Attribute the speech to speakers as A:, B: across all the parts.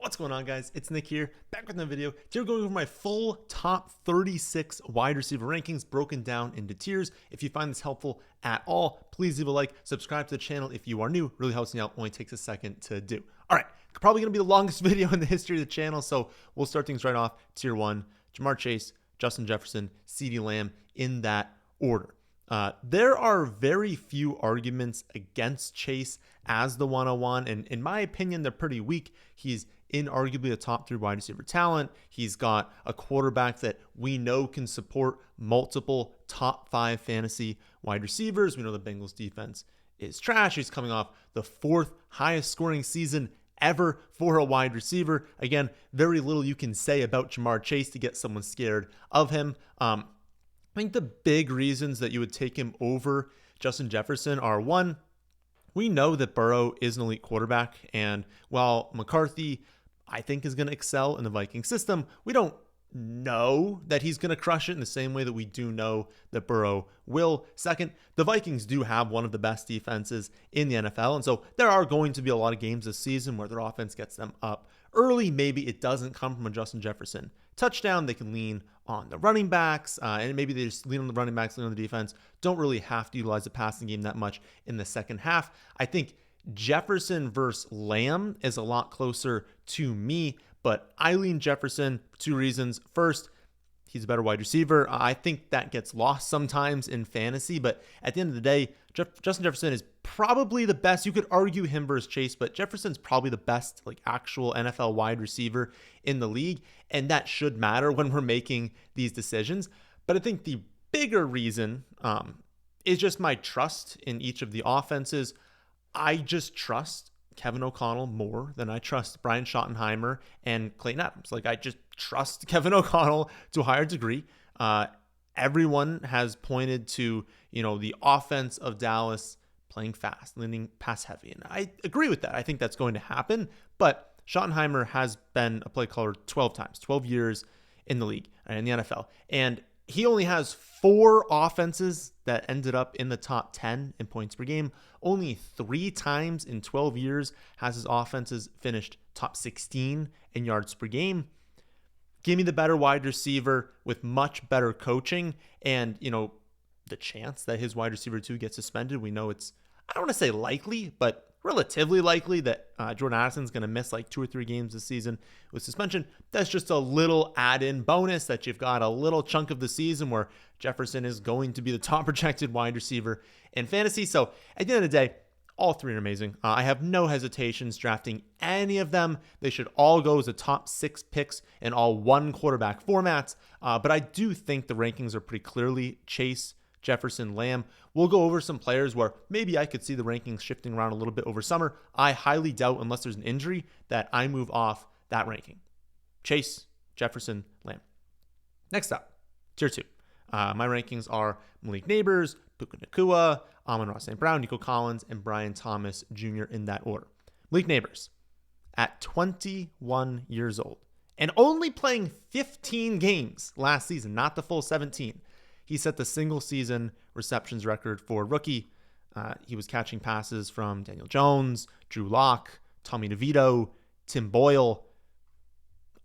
A: What's going on, guys? It's Nick here, back with another video. Today we're going over my full top 36 wide receiver rankings broken down into tiers. If you find this helpful at all, please leave a like, subscribe to the channel if you are new. Really helps me out, only takes a second to do. All right, probably going to be the longest video in the history of the channel, so we'll start things right off. Tier 1, Ja'Marr Chase, Justin Jefferson, CeeDee Lamb in that order. There are very few arguments against Chase as the 101, and in my opinion, they're pretty weak. He's inarguably a top 3 wide receiver talent. He's got a quarterback that we know can support multiple top 5 fantasy wide receivers. We know the Bengals defense is trash. He's coming off the 4th highest scoring season ever for a wide receiver. Again, very little you can say about Ja'Marr Chase to get someone scared of him. I think the big reasons that you would take him over Justin Jefferson are, one, we know that Burrow is an elite quarterback, and while McCarthy, I think, is going to excel in the Viking system, we don't know that he's going to crush it in the same way that we do know that Burrow will. Second, the Vikings do have one of the best defenses in the NFL, and so there are going to be a lot of games this season where their offense gets them up early. Maybe it doesn't come from a Justin Jefferson touchdown. They can lean on the running backs, and maybe they just lean on the running backs, lean on the defense. Don't really have to utilize the passing game that much in the second half. I think Jefferson versus Lamb is a lot closer to me, but I lean Jefferson for 2 reasons. First, he's a better wide receiver. I think that gets lost sometimes in fantasy, but at the end of the day, Justin Jefferson is probably the best. You could argue him versus Chase, but Jefferson's probably the best actual NFL wide receiver in the league, and that should matter when we're making these decisions. But I think the bigger reason is just my trust in each of the offenses. I just trust Kevin O'Connell more than I trust Brian Schottenheimer and Clayton Adams. I just trust Kevin O'Connell to a higher degree. Everyone has pointed to, the offense of Dallas playing fast, leaning pass heavy. And I agree with that. I think that's going to happen. But Schottenheimer has been a play caller 12 times, 12 years in the league and in the NFL. And he only has 4 offenses that ended up in the top 10 in points per game. Only 3 times in 12 years has his offenses finished top 16 in yards per game. Give me the better wide receiver with much better coaching and, the chance that his wide receiver 2 gets suspended. We know it's, I don't want to say likely, but relatively likely that Jordan Addison's going to miss 2 or 3 games this season with suspension. That's just a little add-in bonus that you've got a little chunk of the season where Jefferson is going to be the top projected wide receiver in fantasy. So at the end of the day, all 3 are amazing. I have no hesitations drafting any of them. They should all go as the top 6 picks in all 1 quarterback formats. But I do think the rankings are pretty clearly Chase, Jefferson, Lamb. We'll go over some players where maybe I could see the rankings shifting around a little bit over summer. I highly doubt, unless there's an injury, that I move off that ranking. Chase, Jefferson, Lamb. Next up, tier 2. My rankings are Malik Nabers, Puka Nacua, Amon-Ra St. Nico Collins, and Brian Thomas Jr. in that order. Malik Nabers, at 21 years old, and only playing 15 games last season, not the full 17. He set the single season receptions record for rookie. He was catching passes from Daniel Jones, Drew Lock, Tommy DeVito, Tim Boyle.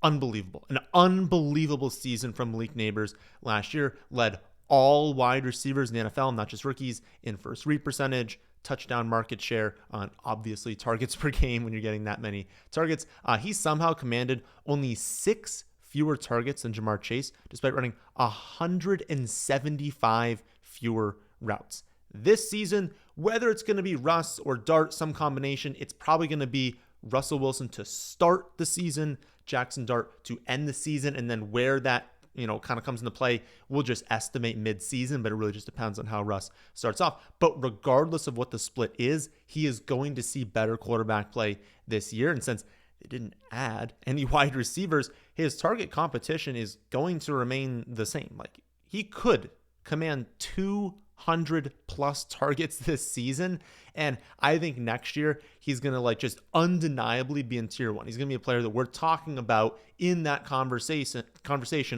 A: Unbelievable. An unbelievable season from Malik Nabers last year. Led all wide receivers in the NFL, not just rookies, in first read percentage, touchdown market share, on obviously targets per game when you're getting that many targets. He somehow commanded only 6 fewer targets than Ja'Marr Chase, despite running 175 fewer routes. This season, whether it's going to be Russ or Dart, some combination, it's probably going to be Russell Wilson to start the season, Jackson Dart to end the season, and then where that kind of comes into play, we'll just estimate mid-season, but it really just depends on how Russ starts off. But regardless of what the split is, he is going to see better quarterback play this year. And since they didn't add any wide receivers, his target competition is going to remain the same. He could command 200 plus targets this season, and I think next year he's going to just undeniably be in tier 1. He's going to be a player that we're talking about in that conversation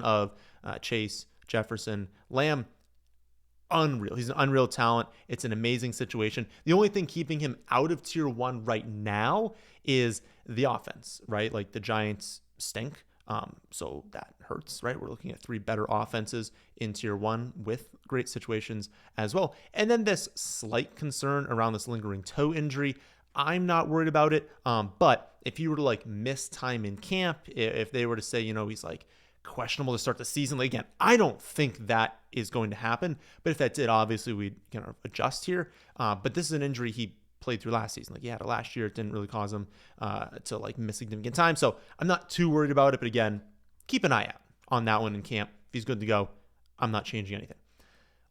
A: of Chase, Jefferson, Lamb. unreal. He's an unreal talent. It's an amazing situation. The only thing keeping him out of tier 1 right now is the offense, right? Like the Giants stink. So that hurts, right? We're looking at 3 better offenses in tier 1 with great situations as well. And then this slight concern around this lingering toe injury. I'm not worried about it. But if you were to like miss time in camp, if they were to say, he's like questionable to start the season, like, again, I don't think that is going to happen. But if that did, obviously we'd adjust here. But this is an injury he played through last season. Like he had it last year. It didn't really cause him to like miss significant time. So I'm not too worried about it. But again, keep an eye out on that one in camp. If he's good to go, I'm not changing anything.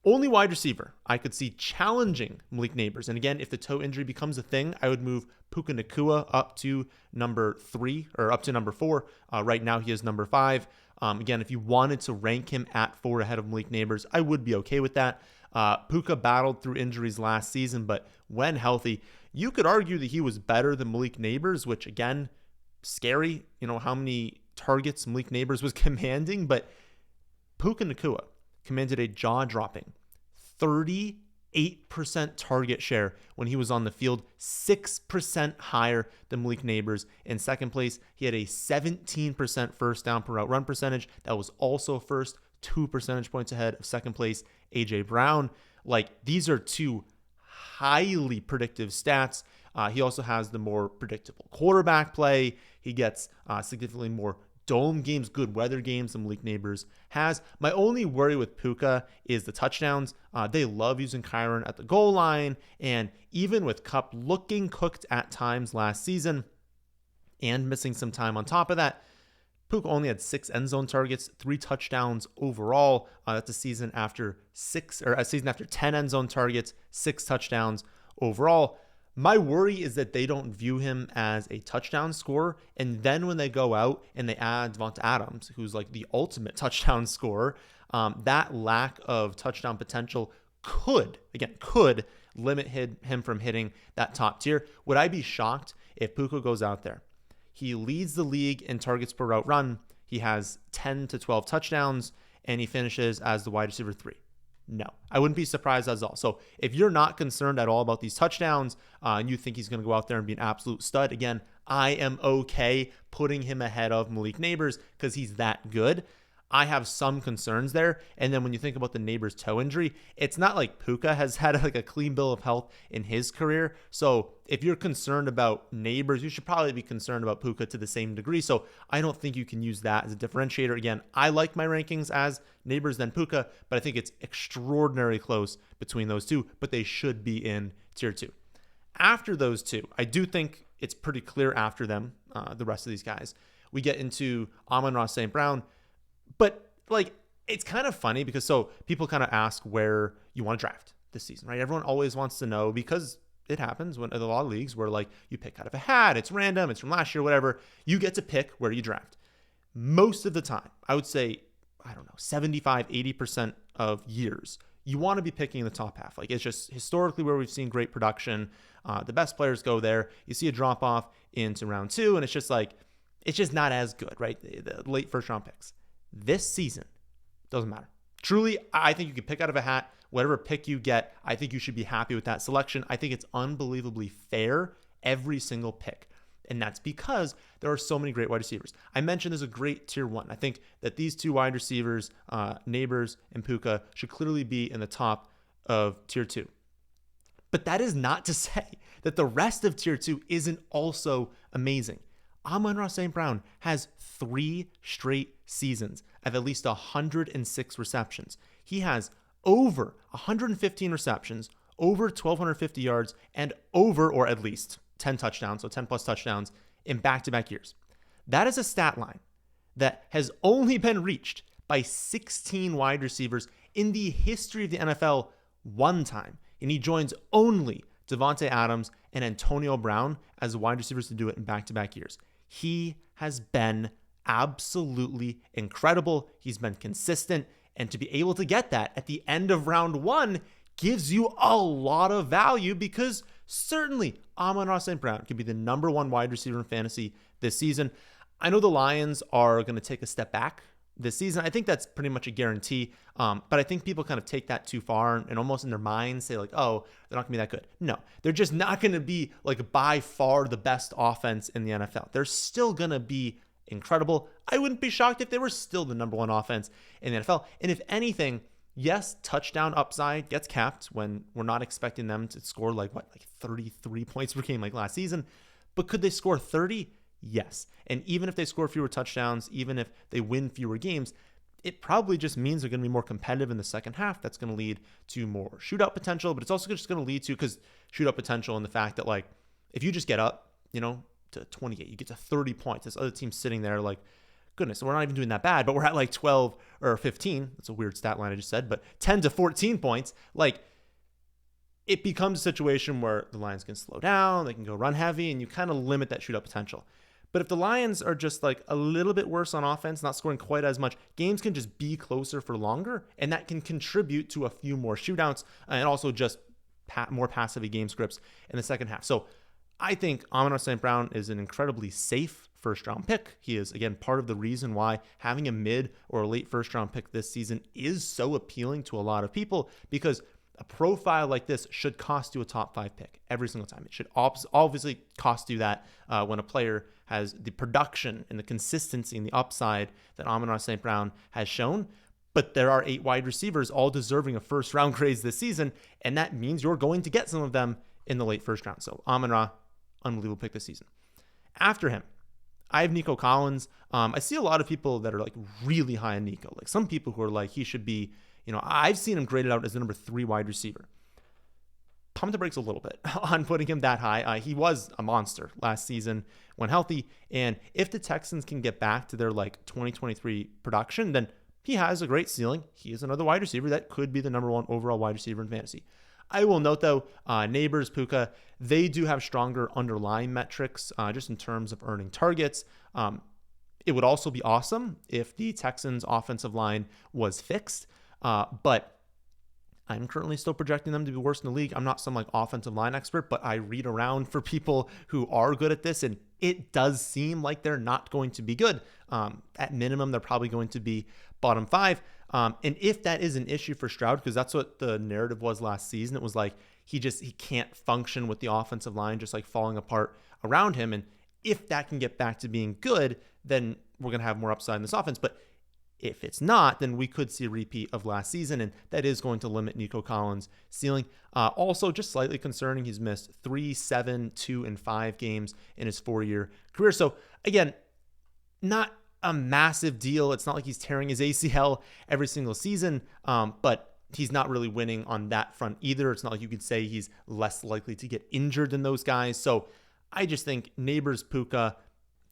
A: Only wide receiver I could see challenging Malik Nabers. And again, if the toe injury becomes a thing, I would move Puka Nacua up to number 3 or up to number 4. Right now he is number 5. Again, if you wanted to rank him at 4 ahead of Malik Nabers, I would be okay with that. Puka battled through injuries last season, but when healthy, you could argue that he was better than Malik Nabers, which again, scary, how many targets Malik Nabers was commanding, but Puka Nacua commanded a jaw-dropping 38% target share when he was on the field, 6% higher than Malik Nabers. In second place, he had a 17% first down per route run percentage. That was also first, 2 percentage points ahead of second place, A.J. Brown. Like, these are 2 highly predictive stats. He also has the more predictable quarterback play. He gets significantly more dome games, good weather games than Malik Nabers has. My only worry with Puka is the touchdowns. They love using Kyron at the goal line, and even with Kupp looking cooked at times last season and missing some time on top of that, Puka only had 6 end zone targets, 3 touchdowns overall. That's a season after 10 end zone targets, 6 touchdowns overall. My worry is that they don't view him as a touchdown scorer. And then when they go out and they add DeVonta Adams, who's like the ultimate touchdown scorer, that lack of touchdown potential could limit him from hitting that top tier. Would I be shocked if Puka goes out there? He leads the league in targets per route run. He has 10 to 12 touchdowns, and he finishes as the wide receiver 3. No, I wouldn't be surprised at all. So if you're not concerned at all about these touchdowns and you think he's going to go out there and be an absolute stud, again, I am okay putting him ahead of Malik Nabers because he's that good. I have some concerns there. And then when you think about the Nabers toe injury, it's not like Puka has had like a clean bill of health in his career. So if you're concerned about Nabers, you should probably be concerned about Puka to the same degree. So I don't think you can use that as a differentiator. Again, I like my rankings as Nabers than Puka, but I think it's extraordinarily close between those two, but they should be in tier 2. After those two, I do think it's pretty clear after them, the rest of these guys. We get into Amon-Ra St. Brown. But like, it's kind of funny because so people kind of ask where you want to draft this season, right? Everyone always wants to know because it happens when in a lot of leagues where like you pick out of a hat, it's random, it's from last year, whatever. You get to pick where you draft. Most of the time, I would say, 75, 80% of years, you want to be picking in the top half. Like it's just historically where we've seen great production. The best players go there. You see a drop off into round 2 and it's just like, it's just not as good, right? The late first round picks. This season, doesn't matter. Truly, I think you can pick out of a hat. Whatever pick you get, I think you should be happy with that selection. I think it's unbelievably fair every single pick. And that's because there are so many great wide receivers. I mentioned there's a great tier 1. I think that these 2 wide receivers, Nabers and Puka, should clearly be in the top of tier 2. But that is not to say that the rest of tier 2 isn't also amazing. Amon-Ra St. Brown has 3 straight seasons of at least 106 receptions. He has over 115 receptions, over 1,250 yards, and over or at least 10 touchdowns, so 10 plus touchdowns in back-to-back years. That is a stat line that has only been reached by 16 wide receivers in the history of the NFL one time, and he joins only Davante Adams and Antonio Brown as wide receivers to do it in back-to-back years. He has been absolutely incredible. He's been consistent. And to be able to get that at the end of round 1 gives you a lot of value because certainly Amon-Ra St. Brown can be the number 1 wide receiver in fantasy this season. I know the Lions are going to take a step back this season. I think that's pretty much a guarantee. But I think people kind of take that too far and almost in their minds say like, oh, they're not gonna be that good. No, they're just not gonna be like by far the best offense in the NFL. They're still gonna be incredible. I wouldn't be shocked if they were still the number one offense in the NFL. And if anything, yes, touchdown upside gets capped when we're not expecting them to score like 33 points per game like last season. But could they score 30? Yes. And even if they score fewer touchdowns, even if they win fewer games, it probably just means they're going to be more competitive in the second half. That's going to lead to more shootout potential, but it's also just going to lead to, because shootout potential and the fact that like, if you just get up, to 28, you get to 30 points. This other team's sitting there like, goodness, we're not even doing that bad, but we're at like 12 or 15. That's a weird stat line I just said, but 10 to 14 points. Like, it becomes a situation where the Lions can slow down, they can go run heavy, and you kind of limit that shootout potential. But if the Lions are just like a little bit worse on offense, not scoring quite as much, games can just be closer for longer, and that can contribute to a few more shootouts and also just more passive game scripts in the second half. So I think Amon-Ra St. Brown is an incredibly safe first-round pick. He is, again, part of the reason why having a mid or a late first-round pick this season is so appealing to a lot of people, because a profile like this should cost you a top 5 pick every single time. It should obviously cost you that when a player has the production and the consistency and the upside that Amon-Ra St. Brown has shown. But there are 8 wide receivers all deserving of first-round grades this season, and that means you're going to get some of them in the late first round. So Amon-Ra, unbelievable pick this season. After him, I have Nico Collins. I see a lot of people that are like really high on Nico. Like some people who are like, he should be, I've seen him graded out as the number 3 wide receiver. Pump the brakes a little bit on putting him that high. He was a monster last season when healthy. And if the Texans can get back to their like 2023 production, then he has a great ceiling. He is another wide receiver that could be the number 1 overall wide receiver in fantasy. I will note, though, Nabers, Puka, they do have stronger underlying metrics just in terms of earning targets. It would also be awesome if the Texans' offensive line was fixed, but I'm currently still projecting them to be worse in the league. I'm not some like offensive line expert, but I read around for people who are good at this, and it does seem like they're not going to be good. At minimum, they're probably going to be bottom 5. And if that is an issue for Stroud, because that's what the narrative was last season, it was like he can't function with the offensive line just like falling apart around him. And if that can get back to being good, then we're going to have more upside in this offense. But if it's not, then we could see a repeat of last season, and that is going to limit Nico Collins' ceiling. Also, just slightly concerning, he's missed 3, 7, 2, and 5 games in his 4-year career. So again, not a massive deal. It's not like he's tearing his ACL every single season, but he's not really winning on that front either. It's not like you could say he's less likely to get injured than those guys. So I just think Nabers, Puka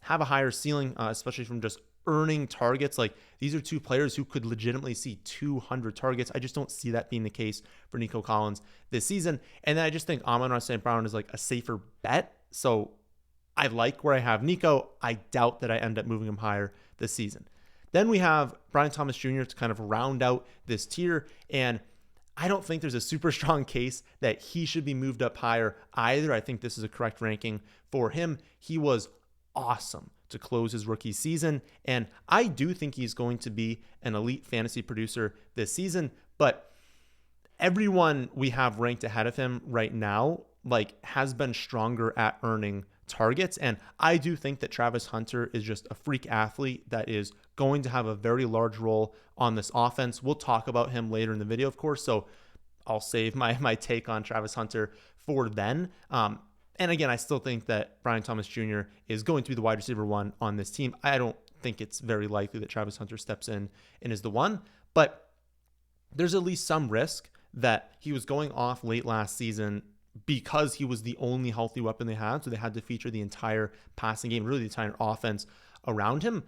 A: have a higher ceiling, especially from just earning targets. Like, these are 2 players who could legitimately see 200 targets. I just don't see that being the case for Nico Collins this season. And then I just think Amon-Ra St. Brown is like a safer bet. So I like where I have Nico. I doubt that I end up moving him higher this season. Then we have Brian Thomas Jr. to kind of round out this tier, and I don't think there's a super strong case that he should be moved up higher either. I think this is a correct ranking for him. He was awesome to close his rookie season, and I do think he's going to be an elite fantasy producer this season, but everyone we have ranked ahead of him right now has been stronger at earning targets. And I do think that Travis Hunter is just a freak athlete that is going to have a very large role on this offense. We'll talk about him later in the video, of course, so I'll save my take on Travis Hunter for then. And again, I still think that Brian Thomas Jr. is going to be the wide receiver 1 on this team. I don't think it's very likely that Travis Hunter steps in and is the one, but there's at least some risk that he was going off late last season because he was the only healthy weapon they had. So they had to feature the entire passing game, really the entire offense around him.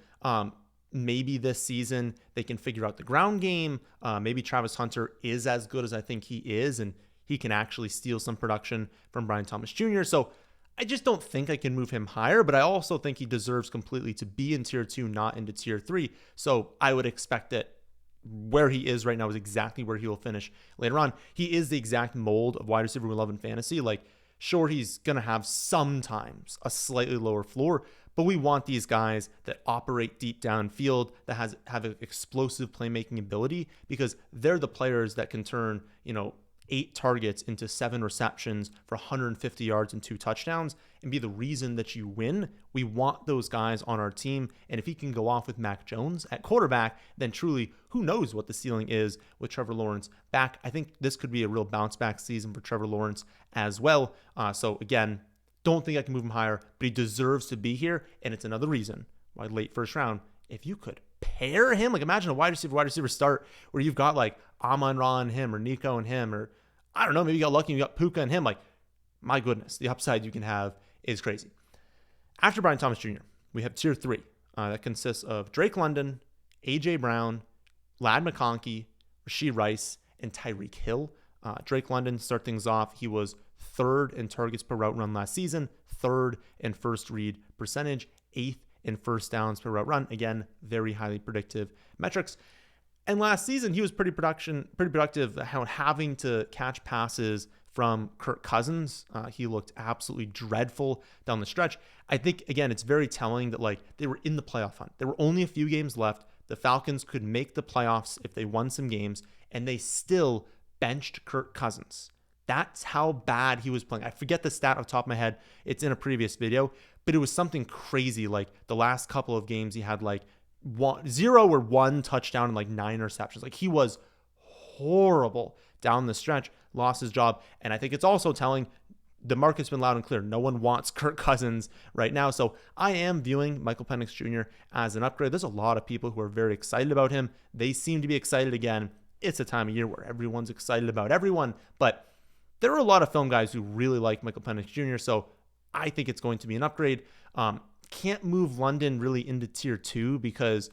A: Maybe this season they can figure out the ground game. Maybe Travis Hunter is as good as I think he is, and he can actually steal some production from Brian Thomas Jr. So I just don't think I can move him higher, but I also think he deserves completely to be in tier 2, not into tier 3. So I would expect that where he is right now is exactly where he will finish later on. He is the exact mold of wide receiver we love in fantasy. Like, sure, he's going to have sometimes a slightly lower floor, But we want these guys that operate deep downfield, that have an explosive playmaking ability, because they're the players that can turn, 8 targets into 7 receptions for 150 yards and 2 touchdowns and be the reason that you win. We want those guys on our team. And if he can go off with Mac Jones at quarterback, then truly, who knows what the ceiling is with Trevor Lawrence back. I think this could be a real bounce back season for Trevor Lawrence as well. So again, don't think I can move him higher, but he deserves to be here. And it's another reason why late first round, if you could pair him, like imagine a wide receiver start where you've got like Amon-Ra and him, or Nico and him, or I don't know, maybe you got lucky and you got Puka and him. Like, my goodness, the upside you can have is crazy. After Brian Thomas Jr., we have tier 3. That consists of Drake London, A.J. Brown, Ladd McConkey, Rashee Rice, and Tyreek Hill. Drake London, start things off, he was 3rd in targets per route run last season, 3rd in first read percentage, 8th in first downs per route run. Again, very highly predictive metrics. And last season, he was pretty productive, having to catch passes from Kirk Cousins. He looked absolutely dreadful down the stretch. I think, again, it's very telling that they were in the playoff hunt. There were only a few games left. The Falcons could make the playoffs if they won some games, and they still benched Kirk Cousins. That's how bad he was playing. I forget the stat off the top of my head. It's in a previous video, but it was something crazy. Like the last couple of games, he had 0 or 1 touchdown and 9 receptions. He was horrible down the stretch, lost his job. And I think it's also telling the market's been loud and clear. No one wants Kirk Cousins right now. So I am viewing Michael Penix Jr. as an upgrade. There's a lot of people who are very excited about him. They seem to be excited again. It's a time of year where everyone's excited about everyone, but there are a lot of film guys who really like Michael Penix Jr. So I think it's going to be an upgrade. Can't move London really into tier 2 because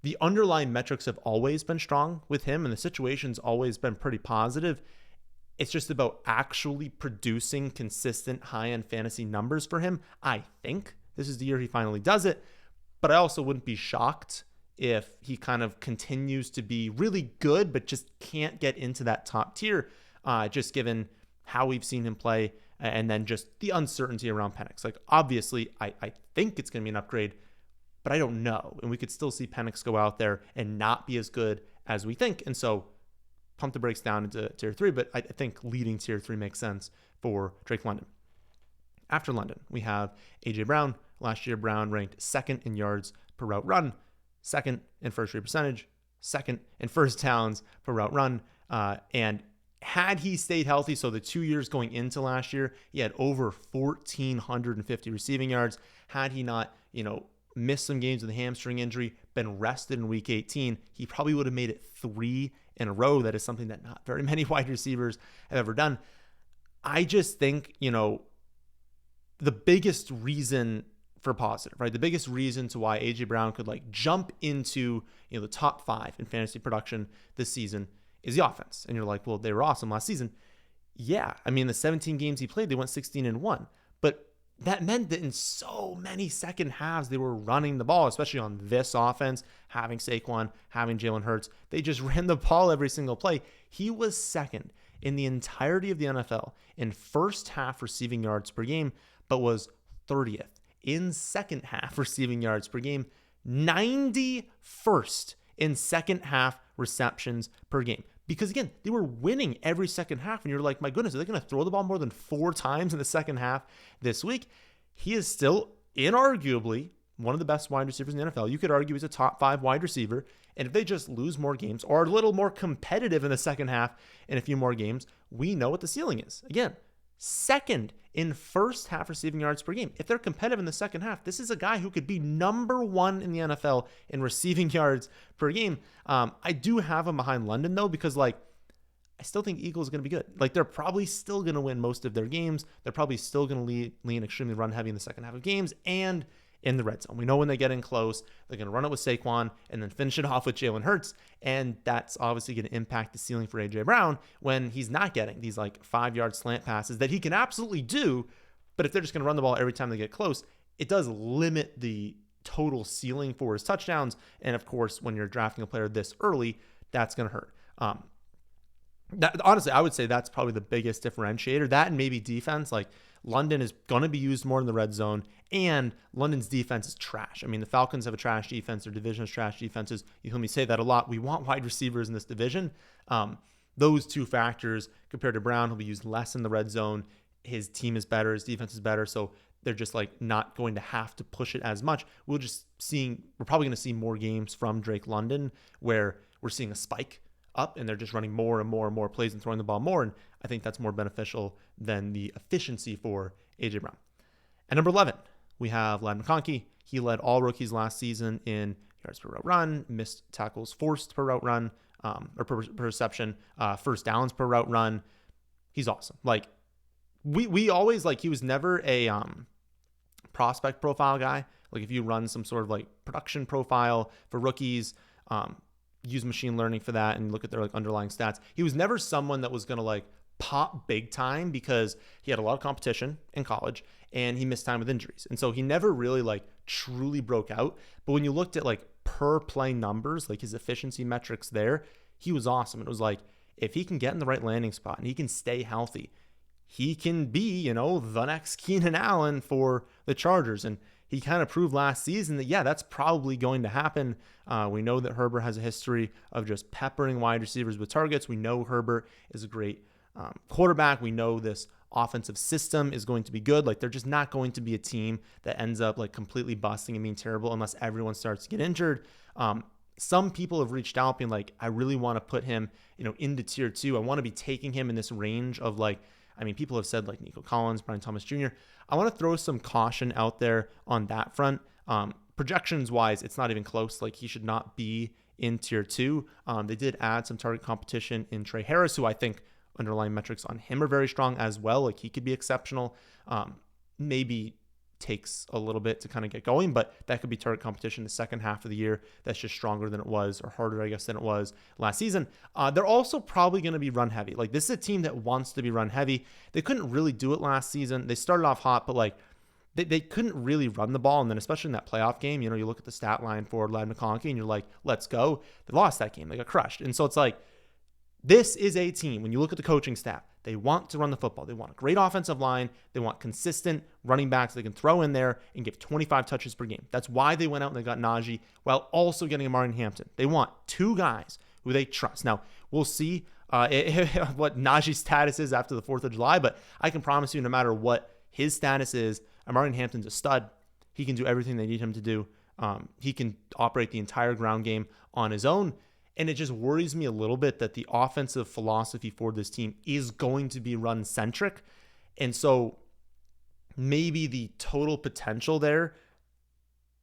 A: the underlying metrics have always been strong with him and the situation's always been pretty positive. It's just about actually producing consistent high-end fantasy numbers for him. I think this is the year he finally does it, but I also wouldn't be shocked if he kind of continues to be really good but just can't get into that top tier, just given how we've seen him play and then just the uncertainty around Penix. Obviously, I think it's going to be an upgrade, but I don't know. And we could still see Penix go out there and not be as good as we think. And so pump the brakes down into tier 3, but I think leading tier 3 makes sense for Drake London. After London, we have A.J. Brown. Last year, Brown ranked 2nd in yards per route run, 2nd in first read percentage, 2nd in first downs per route run, and had he stayed healthy, so the 2 years going into last year, he had over 1,450 receiving yards. Had he not, missed some games with a hamstring injury, been rested in week 18, he probably would have made it 3 in a row. That is something that not very many wide receivers have ever done. I just think, the biggest reason for positive, right? The biggest reason to why A.J. Brown could jump into, the top 5 in fantasy production this season is the offense. And you're like, well, they were awesome last season. Yeah. I mean, the 17 games he played, they went 16-1, but that meant that in so many second halves, they were running the ball, especially on this offense, having Saquon, having Jalen Hurts. They just ran the ball every single play. He was 2nd in the entirety of the NFL in first half receiving yards per game, but was 30th in second half receiving yards per game, 91st in second half receptions per game. Because again, they were winning every second half, and you're like, my goodness, are they going to throw the ball more than 4 times in the second half this week? He is still inarguably one of the best wide receivers in the NFL. You could argue he's a top 5 wide receiver, and if they just lose more games or are a little more competitive in the second half in a few more games, we know what the ceiling is. Again, 2nd in first half receiving yards per game. If they're competitive in the second half, this is a guy who could be number 1 in the NFL in receiving yards per game. I do have him behind London though, because I still think Eagles are going to be good. They're probably still going to win most of their games. They're probably still going to lean extremely run heavy in the second half of games and in the red zone. We know when they get in close, they're going to run it with Saquon and then finish it off with Jalen Hurts. And that's obviously going to impact the ceiling for A.J. Brown when he's not getting these 5-yard slant passes that he can absolutely do. But if they're just going to run the ball every time they get close, it does limit the total ceiling for his touchdowns. And of course, when you're drafting a player this early, that's going to hurt. Honestly, I would say that's probably the biggest differentiator. That and maybe defense. London is going to be used more in the red zone, and London's defense is trash. I mean, the Falcons have a trash defense. Their division is trash defenses. You hear me say that a lot. We want wide receivers in this division. Those two factors compared to Brown, he'll be used less in the red zone. His team is better. His defense is better. So they're just like not going to have to push it as much. We're probably going to see more games from Drake London where we're seeing a spike up and they're just running more and more and more plays and throwing the ball more. And I think that's more beneficial than the efficiency for A.J. Brown. At number 11, we have Ladd McConkey. He led all rookies last season in yards per route run, missed tackles forced per route run, or per reception, first downs per route run. He's awesome. Like we always he was never a prospect profile guy. Like if you run some sort of like production profile for rookies, use machine learning for that and look at their like underlying stats. He was never someone that was going to like pop big time because he had a lot of competition in college and he missed time with injuries. And so he never really like truly broke out. But when you looked at like per play numbers, like his efficiency metrics there, he was awesome. It was like, if he can get in the right landing spot and he can stay healthy, he can be, the next Keenan Allen for the Chargers. And he kind of proved last season that, yeah, that's probably going to happen. We know that Herbert has a history of just peppering wide receivers with targets. We know Herbert is a great quarterback. We know this offensive system is going to be good. Like they're just not going to be a team that ends up like completely busting and being terrible unless everyone starts to get injured. Some people have reached out being like, I really want to put him, into tier 2. I want to be taking him in this range of people have said like Nico Collins, Brian Thomas Jr. I want to throw some caution out there on that front. Projections wise, it's not even close. Like he should not be in tier 2. They did add some target competition in Trey Harris, who I think underlying metrics on him are very strong as well. Like he could be exceptional. Maybe takes a little bit to kind of get going, but that could be target competition the second half of the year that's just stronger than it was, or harder, I guess, than it was last season. They're also probably going to be run heavy. Like this is a team that wants to be run heavy. They couldn't really do it last season. They started off hot, but like they couldn't really run the ball. And then especially in that playoff game, you look at the stat line for Ladd McConkey and you're like, let's go. They lost that game. They got crushed. And so it's like, this is a team, when you look at the coaching staff, they want to run the football. They want a great offensive line. They want consistent running backs they can throw in there and give 25 touches per game. That's why they went out and they got Najee while also getting Marvin Hampton. They want two guys who they trust. Now, we'll see what Najee's status is after the 4th of July, but I can promise you no matter what his status is, Marvin Hampton's a stud. He can do everything they need him to do. He can operate the entire ground game on his own. And it just worries me a little bit that the offensive philosophy for this team is going to be run-centric. And so maybe the total potential there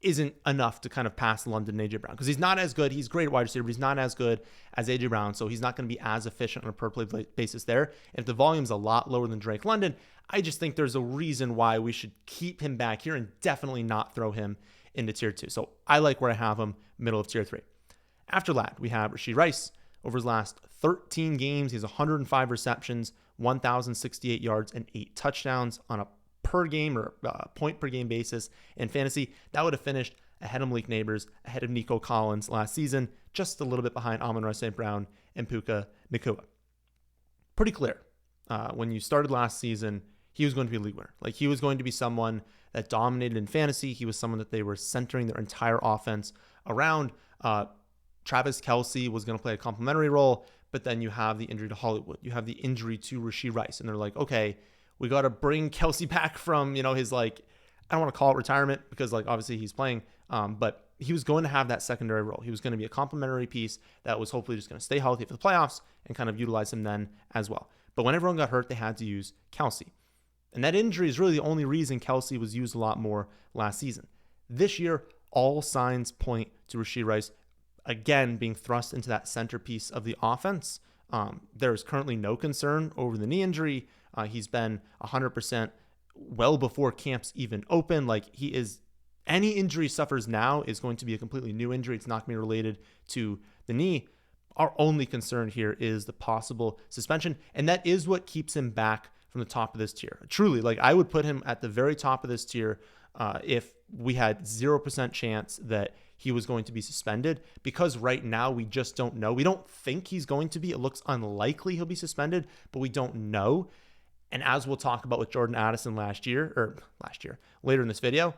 A: isn't enough to kind of pass London and A.J. Brown. Because he's not as good. He's a great wide receiver, but he's not as good as A.J. Brown. So he's not going to be as efficient on a per-play basis there. And if the volume's a lot lower than Drake London, I just think there's a reason why we should keep him back here and definitely not throw him into tier 2. So I like where I have him, middle of tier 3. After Ladd, we have Rashee Rice. Over his last 13 games, he has 105 receptions, 1,068 yards, and 8 touchdowns on a per game or point per game basis in fantasy. That would have finished ahead of Malik Nabers, ahead of Nico Collins last season, just a little bit behind Amon-Ra St. and Puka Nacua. Pretty clear. When you started last season, he was going to be a league winner. Like he was going to be someone that dominated in fantasy. He was someone that they were centering their entire offense around. Travis Kelce was going to play a complementary role, but then you have the injury to Hollywood. You have the injury to Rashee Rice. And they're like, okay, we got to bring Kelce back from, his I don't want to call it retirement because obviously he's playing, but he was going to have that secondary role. He was going to be a complementary piece that was hopefully just going to stay healthy for the playoffs and kind of utilize him then as well. But when everyone got hurt, they had to use Kelce. And that injury is really the only reason Kelce was used a lot more last season. This year, all signs point to Rashee Rice again being thrust into that centerpiece of the offense. There's currently no concern over the knee injury. He's been 100% well before camps even open. Any injury suffers now is going to be a completely new injury. It's not going to be related to the knee. Our only concern here is the possible suspension, and that is what keeps him back from the top of this tier. Truly, I would put him at the very top of this tier if we had 0% chance that he was going to be suspended, because right now we just don't know. We don't think he's going to be. It looks unlikely he'll be suspended, but we don't know. And as we'll talk about with Jordan Addison later in this video,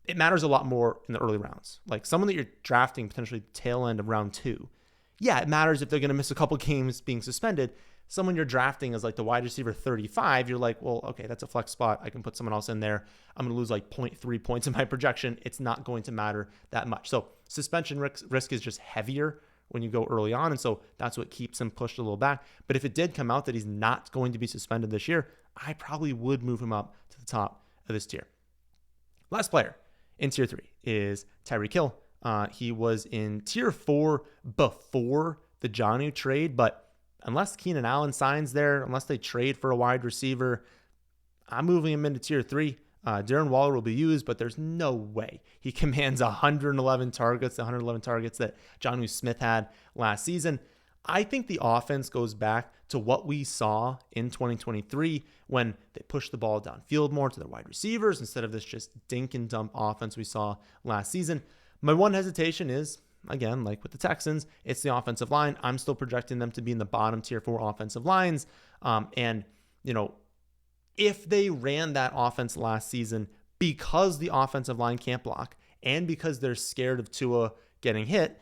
A: it matters a lot more in the early rounds. Like someone that you're drafting potentially tail end of round 2. Yeah, it matters if they're going to miss a couple games being suspended. Someone you're drafting as like the wide receiver 35, you're like, well, okay, that's a flex spot. I can put someone else in there. I'm going to lose like 0.3 points in my projection. It's not going to matter that much. So suspension risk is just heavier when you go early on. And so that's what keeps him pushed a little back. But if it did come out that he's not going to be suspended this year, I probably would move him up to the top of this tier. Last player in tier 3 is Tyreek Hill. He was in tier 4 before the Jonnu trade, but unless Keenan Allen signs there, unless they trade for a wide receiver, I'm moving him into tier 3. Darren Waller will be used, but there's no way he commands 111 targets that Jonnu Smith had last season. I think the offense goes back to what we saw in 2023 when they pushed the ball downfield more to their wide receivers instead of this just dink and dump offense we saw last season. My one hesitation is, again, like with the Texans, it's the offensive line. I'm still projecting them to be in the bottom tier 4 offensive lines. If they ran that offense last season because the offensive line can't block and because they're scared of Tua getting hit,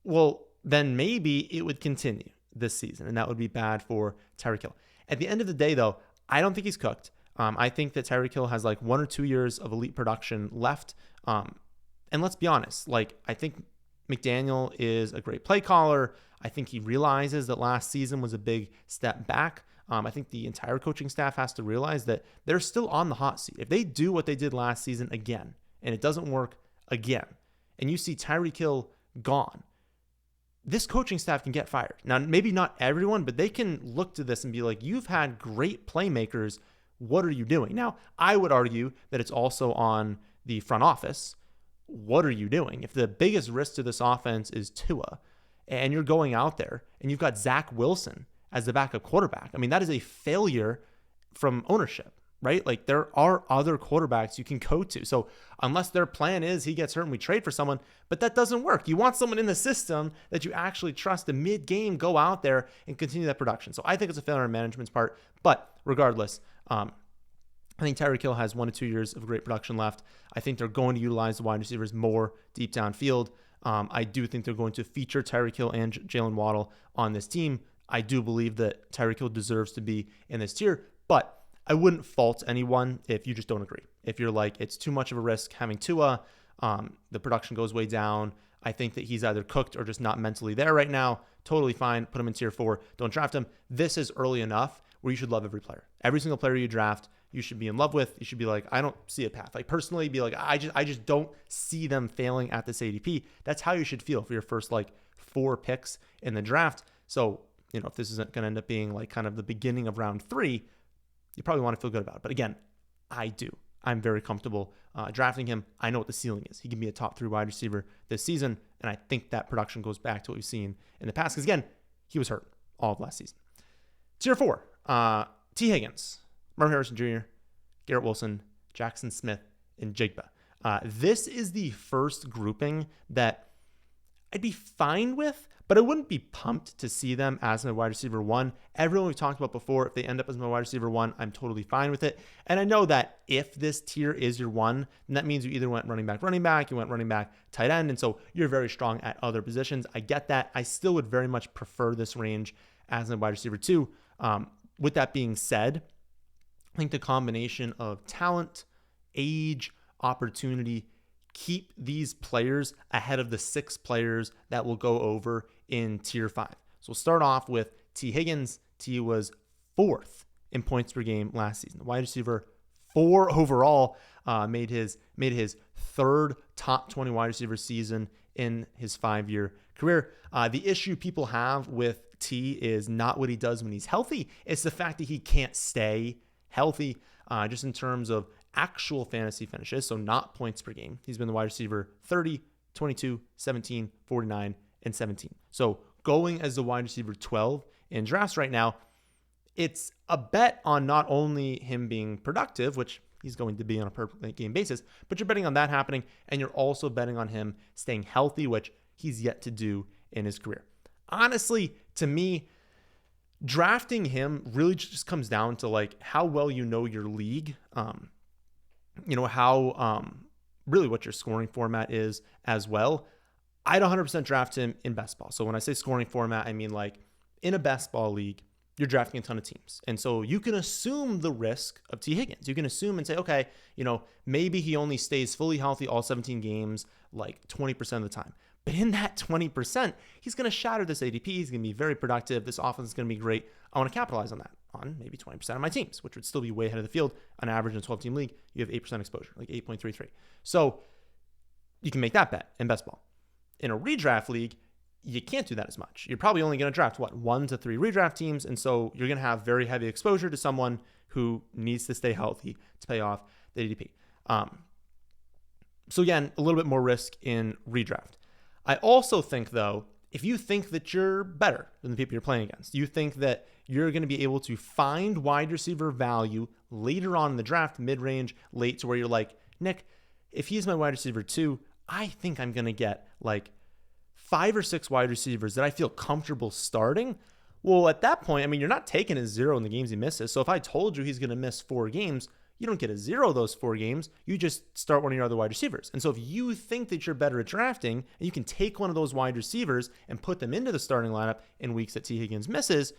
A: well, then maybe it would continue this season, and that would be bad for Tyreek Hill. At the end of the day, though, I don't think he's cooked. I think that Tyreek Hill has like 1 or 2 years of elite production left. And let's be honest, like I think McDaniel is a great play caller. I think he realizes that last season was a big step back. I think the entire coaching staff has to realize that they're still on the hot seat. If they do what they did last season again, and it doesn't work again, and you see Tyreek Hill gone, this coaching staff can get fired. Now, maybe not everyone, but they can look to this and be like, you've had great playmakers. What are you doing? Now, I would argue that it's also on the front office. What are you doing? If the biggest risk to this offense is Tua, and you're going out there and you've got Zach Wilson as the backup quarterback, I mean, that is a failure from ownership, right? Like there are other quarterbacks you can go to. So unless their plan is he gets hurt and we trade for someone, but that doesn't work. You want someone in the system that you actually trust to mid-game go out there and continue that production. So I think it's a failure on management's part, but regardless, I think Tyreek Hill has 1 to 2 years of great production left. I think they're going to utilize the wide receivers more deep downfield. I do think they're going to feature Tyreek Hill and Jaylen Waddle on this team. I do believe that Tyreek Hill deserves to be in this tier, but I wouldn't fault anyone if you just don't agree. If you're like, it's too much of a risk having Tua, the production goes way down. I think that he's either cooked or just not mentally there right now. Totally fine. Put him in tier 4. Don't draft him. This is early enough where you should love every player. Every single player you draft, you should be in love with. You should be like, I don't see a path. Like personally be like, I just don't see them failing at this ADP. That's how you should feel for your first like 4 picks in the draft. So, if this isn't going to end up being like kind of the beginning of round 3, you probably want to feel good about it. But again, I do. I'm very comfortable drafting him. I know what the ceiling is. He can be a top 3 wide receiver this season. And I think that production goes back to what we've seen in the past. Because again, he was hurt all of last season. Tier 4, T. Higgins, Marvin Harrison Jr., Garrett Wilson, Jaxon Smith-Njigba. This is the first grouping that I'd be fine with, but I wouldn't be pumped to see them as my wide receiver 1. Everyone we've talked about before, if they end up as my wide receiver 1, I'm totally fine with it. And I know that if this tier is your 1, then that means you either went running back, you went running back, tight end, and so you're very strong at other positions. I get that. I still would very much prefer this range as my wide receiver 2. With that being said, I think the combination of talent, age, opportunity, keep these players ahead of the 6 players that will go over in tier 5. So we'll start off with T. Higgins. T was 4th in points per game last season. The wide receiver 4 overall, made his 3rd top 20 wide receiver season in his 5-year career. The issue people have with T is not what he does when he's healthy. It's the fact that he can't stay healthy, just in terms of actual fantasy finishes, so not points per game. He's been the wide receiver 30, 22, 17, 49, and 17. So going as the wide receiver 12 in drafts right now, it's a bet on not only him being productive, which he's going to be on a per game basis, but you're betting on that happening, and you're also betting on him staying healthy, which he's yet to do in his career. Honestly, to me, drafting him really just comes down to like how well you know your league, how really what your scoring format is as well. I'd 100% draft him in best ball. So when I say scoring format, I mean like in a best ball league, you're drafting a ton of teams. And so you can assume the risk of T. Higgins. You can assume and say, okay, maybe he only stays fully healthy all 17 games, like 20% of the time. But in that 20%, he's going to shatter this ADP. He's going to be very productive. This offense is going to be great. I want to capitalize on that on maybe 20% of my teams, which would still be way ahead of the field. On average in a 12-team league, you have 8% exposure, like 8.33. So you can make that bet in best ball. In a redraft league, you can't do that as much. You're probably only going to draft, 1 to 3 redraft teams. And so you're going to have very heavy exposure to someone who needs to stay healthy to pay off the ADP. So again, a little bit more risk in redraft. I also think, though, if you think that you're better than the people you're playing against, you think that you're going to be able to find wide receiver value later on in the draft, mid-range, late, to where you're like, Nick, if he's my wide receiver 2, I think I'm going to get like 5 or 6 wide receivers that I feel comfortable starting. Well, at that point, you're not taking a 0 in the games he misses. So if I told you he's going to miss 4 games, you don't get a 0 those 4 games. You just start one of your other wide receivers. And so if you think that you're better at drafting and you can take one of those wide receivers and put them into the starting lineup in weeks that T. Higgins misses,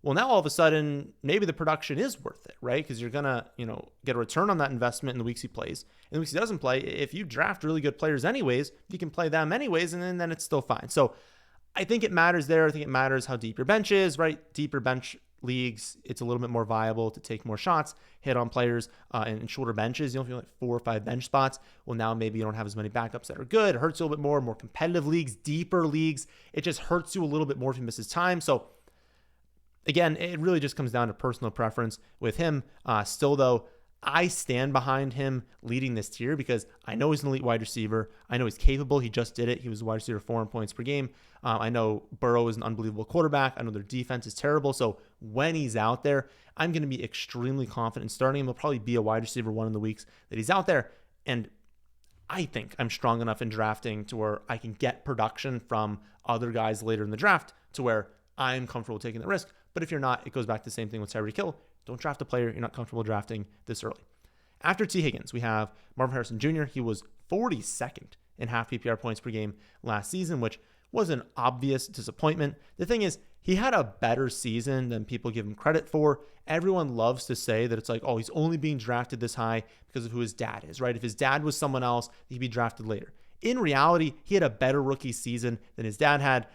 A: well, now all of a sudden, maybe the production is worth it, right? Because you're going to, get a return on that investment in the weeks he plays. In the weeks he doesn't play, if you draft really good players anyways, you can play them anyways, and then it's still fine. So I think it matters there. I think it matters how deep your bench is, right? Deeper bench leagues, it's a little bit more viable to take more shots, hit on players in shorter benches. If you have like 4 or 5 bench spots, well, now maybe you don't have as many backups that are good. It hurts you a little bit more competitive leagues, deeper leagues. It just hurts you a little bit more if he misses time. So again, it really just comes down to personal preference with him. Still, though, I stand behind him leading this tier because I know he's an elite wide receiver. I know he's capable. He just did it. He was a wide receiver 4 in points per game. I know Burrow is an unbelievable quarterback. I know their defense is terrible. So when he's out there, I'm going to be extremely confident in starting him. He'll probably be a wide receiver 1 in the weeks that he's out there. And I think I'm strong enough in drafting to where I can get production from other guys later in the draft to where I'm comfortable taking the risk. But if you're not, it goes back to the same thing with Tyreek Hill. Don't draft a player you're not comfortable drafting this early. After T. Higgins, we have Marvin Harrison Jr. He was 42nd in half PPR points per game last season, which was an obvious disappointment. The thing is, he had a better season than people give him credit for. Everyone loves to say that it's like, oh, he's only being drafted this high because of who his dad is, right? If his dad was someone else, he'd be drafted later. In reality, he had a better rookie season than his dad had,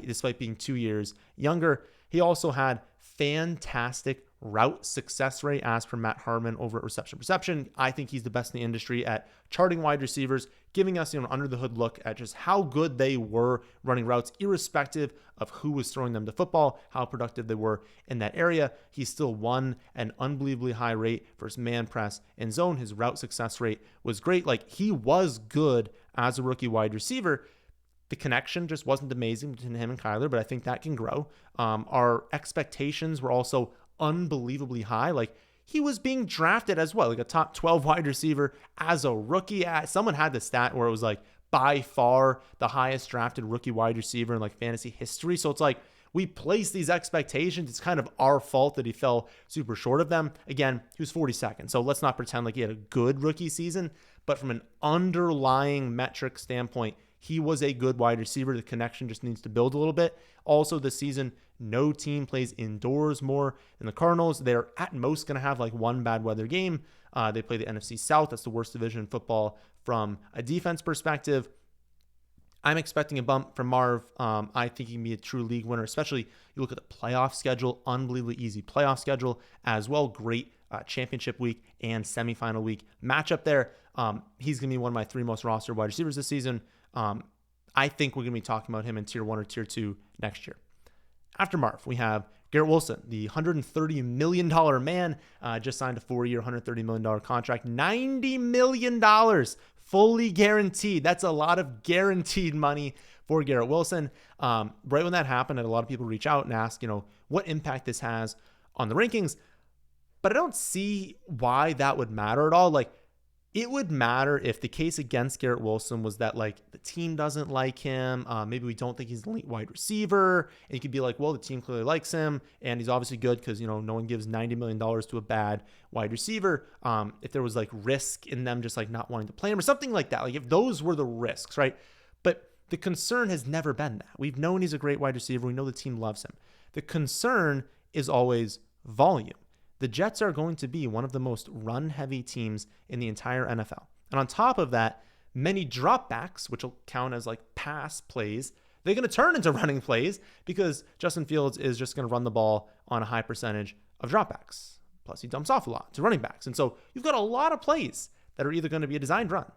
A: despite being 2 years younger. He also had fantastic route success rate as per Matt Harmon over at Reception Perception. I think he's the best in the industry at charting wide receivers, giving us an under the hood look at just how good they were running routes, irrespective of who was throwing them the football, how productive they were in that area. He still won an unbelievably high rate versus man press and zone. His route success rate was great. Like, he was good as a rookie wide receiver. The connection just wasn't amazing between him and Kyler, but I think that can grow. Our expectations were also unbelievably high. Like, he was being drafted as well, like a top 12 wide receiver as a rookie. Someone had the stat where it was like by far the highest drafted rookie wide receiver in like fantasy history. So it's like we place these expectations. It's kind of our fault that he fell super short of them. Again, he was 42nd. So let's not pretend like he had a good rookie season, but from an underlying metric standpoint, he was a good wide receiver. The connection just needs to build a little bit. Also this season, no team plays indoors more than the Cardinals. They're at most going to have like one bad weather game. They play the NFC South. That's the worst division in football from a defense perspective. I'm expecting a bump from Marv. I think he can be a true league winner, especially you look at the playoff schedule, unbelievably easy playoff schedule as well. Great championship week and semifinal week matchup there. He's going to be one of my 3 most rostered wide receivers this season. I think we're going to be talking about him in tier 1 or tier 2 next year. After Marv, we have Garrett Wilson, the $130 million man, just signed a 4-year, $130 million contract, $90 million fully guaranteed. That's a lot of guaranteed money for Garrett Wilson. Right when that happened, I had a lot of people reach out and ask, what impact this has on the rankings. But I don't see why that would matter at all. Like, It would matter if the case against Garrett Wilson was that like the team doesn't like him. Maybe we don't think he's an elite wide receiver. And you could be like, well, the team clearly likes him and he's obviously good because, no one gives $90 million to a bad wide receiver. If there was like risk in them just like not wanting to play him or something like that, like if those were the risks, right? But the concern has never been that. We've known he's a great wide receiver. We know the team loves him. The concern is always volume. The Jets are going to be one of the most run-heavy teams in the entire NFL. And on top of that, many dropbacks, which will count as like pass plays, they're going to turn into running plays because Justin Fields is just going to run the ball on a high percentage of dropbacks. Plus, he dumps off a lot to running backs. And so you've got a lot of plays that are either going to be a designed run,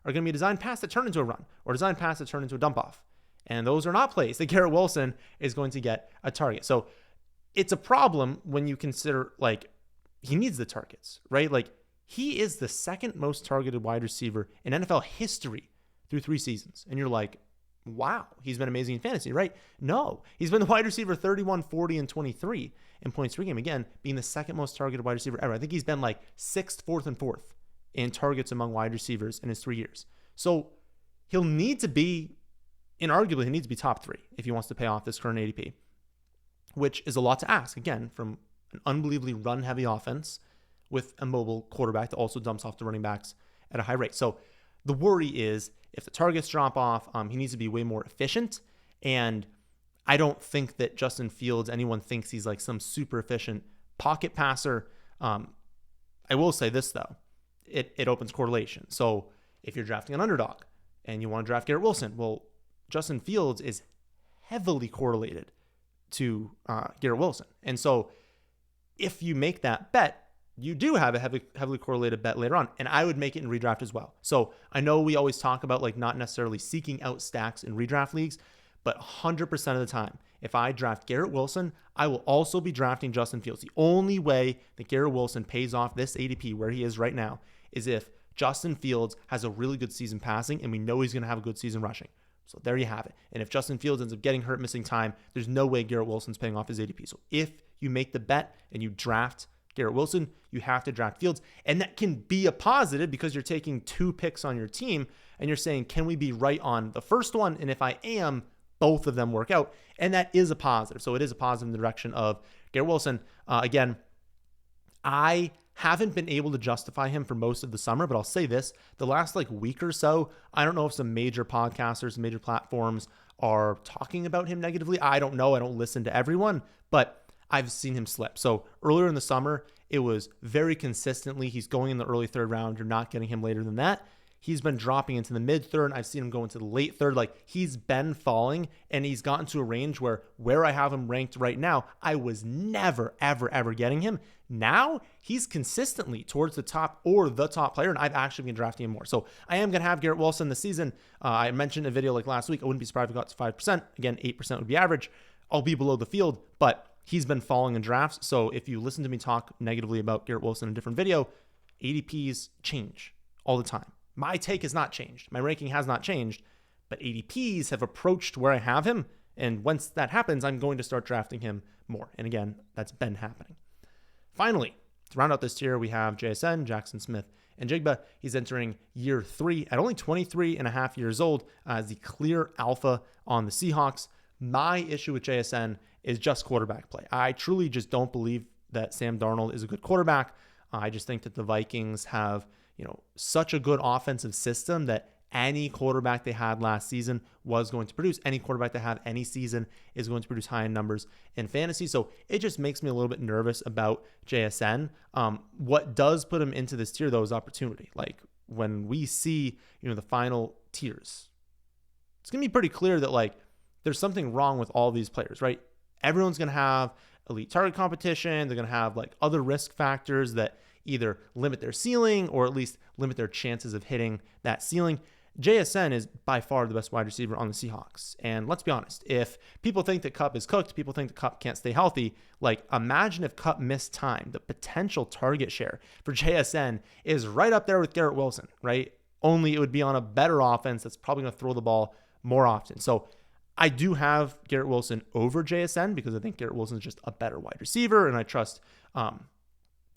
A: or going to be a designed pass that turn into a run, or a designed pass that turn into a dump off. And those are not plays that Garrett Wilson is going to get a target. So it's a problem when you consider like he needs the targets, right? Like he is the second most targeted wide receiver in NFL history through 3 seasons. And you're like, wow, he's been amazing in fantasy, right? No, he's been the wide receiver 31, 40, and 23 in points per game. Again, being the second most targeted wide receiver ever. I think he's been like 6th, 4th, and 4th in targets among wide receivers in his 3 years. So he'll need to be, inarguably, he needs to be top 3 if he wants to pay off this current ADP, which is a lot to ask, again, from an unbelievably run-heavy offense with a mobile quarterback that also dumps off the running backs at a high rate. So the worry is if the targets drop off, he needs to be way more efficient. And I don't think that Justin Fields, anyone thinks he's like some super efficient pocket passer. I will say this, though. It opens correlation. So if you're drafting an underdog and you want to draft Garrett Wilson, well, Justin Fields is heavily correlated to Garrett Wilson. And so if you make that bet, you do have a heavily correlated bet later on. And I would make it in redraft as well. So I know we always talk about like not necessarily seeking out stacks in redraft leagues, but 100% of the time, if I draft Garrett Wilson, I will also be drafting Justin Fields. The only way that Garrett Wilson pays off this ADP where he is right now is if Justin Fields has a really good season passing and we know he's going to have a good season rushing. So there you have it. And if Justin Fields ends up getting hurt, missing time, there's no way Garrett Wilson's paying off his ADP. So if you make the bet and you draft Garrett Wilson, you have to draft Fields. And that can be a positive because you're taking 2 picks on your team and you're saying, can we be right on the first one? And if I am, both of them work out. And that is a positive. So it is a positive in the direction of Garrett Wilson. Again, I haven't been able to justify him for most of the summer, but I'll say this, the last like week or so, I don't know if some major podcasters, major platforms are talking about him negatively. I don't know. I don't listen to everyone, but I've seen him slip. So earlier in the summer, it was very consistently, he's going in the early 3rd round. You're not getting him later than that. He's been dropping into the mid 3rd. I've seen him go into the late 3rd. Like he's been falling and he's gotten to a range where I have him ranked right now, I was never, ever getting him. Now he's consistently towards the top or the top player, and I've actually been drafting him more. So I am going to have Garrett Wilson this season. I mentioned in a video like last week, I wouldn't be surprised if it got to 5%. Again, 8% would be average. I'll be below the field, but he's been falling in drafts. So if you listen to me talk negatively about Garrett Wilson in a different video, ADPs change all the time. My take has not changed. My ranking has not changed, but ADPs have approached where I have him. And once that happens, I'm going to start drafting him more. And again, that's been happening. Finally, to round out this tier, we have JSN, Jaxon Smith-Njigba. He's entering year 3 at only 23 and a half years old as the clear alpha on the Seahawks. My issue with JSN is just quarterback play. I truly just don't believe that Sam Darnold is a good quarterback. I just think that the Vikings have, such a good offensive system that any quarterback they had last season was going to produce. Any quarterback they have any season is going to produce high in numbers in fantasy. So it just makes me a little bit nervous about JSN. What does put him into this tier, though, is opportunity. Like when we see, the final tiers, it's going to be pretty clear that like there's something wrong with all these players, right? Everyone's going to have elite target competition. They're going to have like other risk factors that either limit their ceiling or at least limit their chances of hitting that ceiling. JSN is by far the best wide receiver on the Seahawks. And let's be honest, if people think that Kupp is cooked, people think that Kupp can't stay healthy, like imagine if Kupp missed time. The potential target share for JSN is right up there with Garrett Wilson, right? Only it would be on a better offense that's probably going to throw the ball more often. So I do have Garrett Wilson over JSN because I think Garrett Wilson is just a better wide receiver, and I trust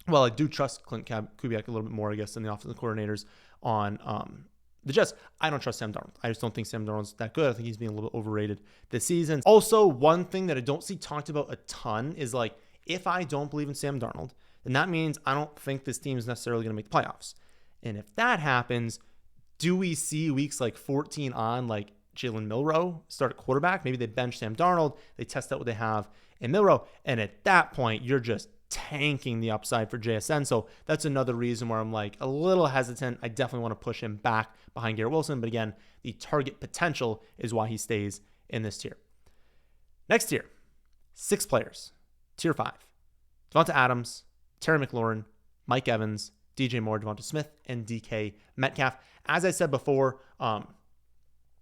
A: I do trust Clint Kubiak a little bit more, I guess, than the offensive coordinators on the Jets. I don't trust Sam Darnold. I just don't think Sam Darnold's that good. I think he's being a little overrated this season. Also, one thing that I don't see talked about a ton is like, if I don't believe in Sam Darnold, then that means I don't think this team is necessarily going to make the playoffs. And if that happens, do we see weeks like 14 on like Jalen Milroe start at quarterback? Maybe they bench Sam Darnold. They test out what they have in Milroe. And at that point, you're just tanking the upside for JSN. So that's another reason where I'm like a little hesitant. I definitely want to push him back behind Garrett Wilson. But again, the target potential is why he stays in this tier. Next tier, 6 players. Tier 5, DeVonta Adams, Terry McLaurin, Mike Evans, DJ Moore, DeVonta Smith, and DK Metcalf. As I said before,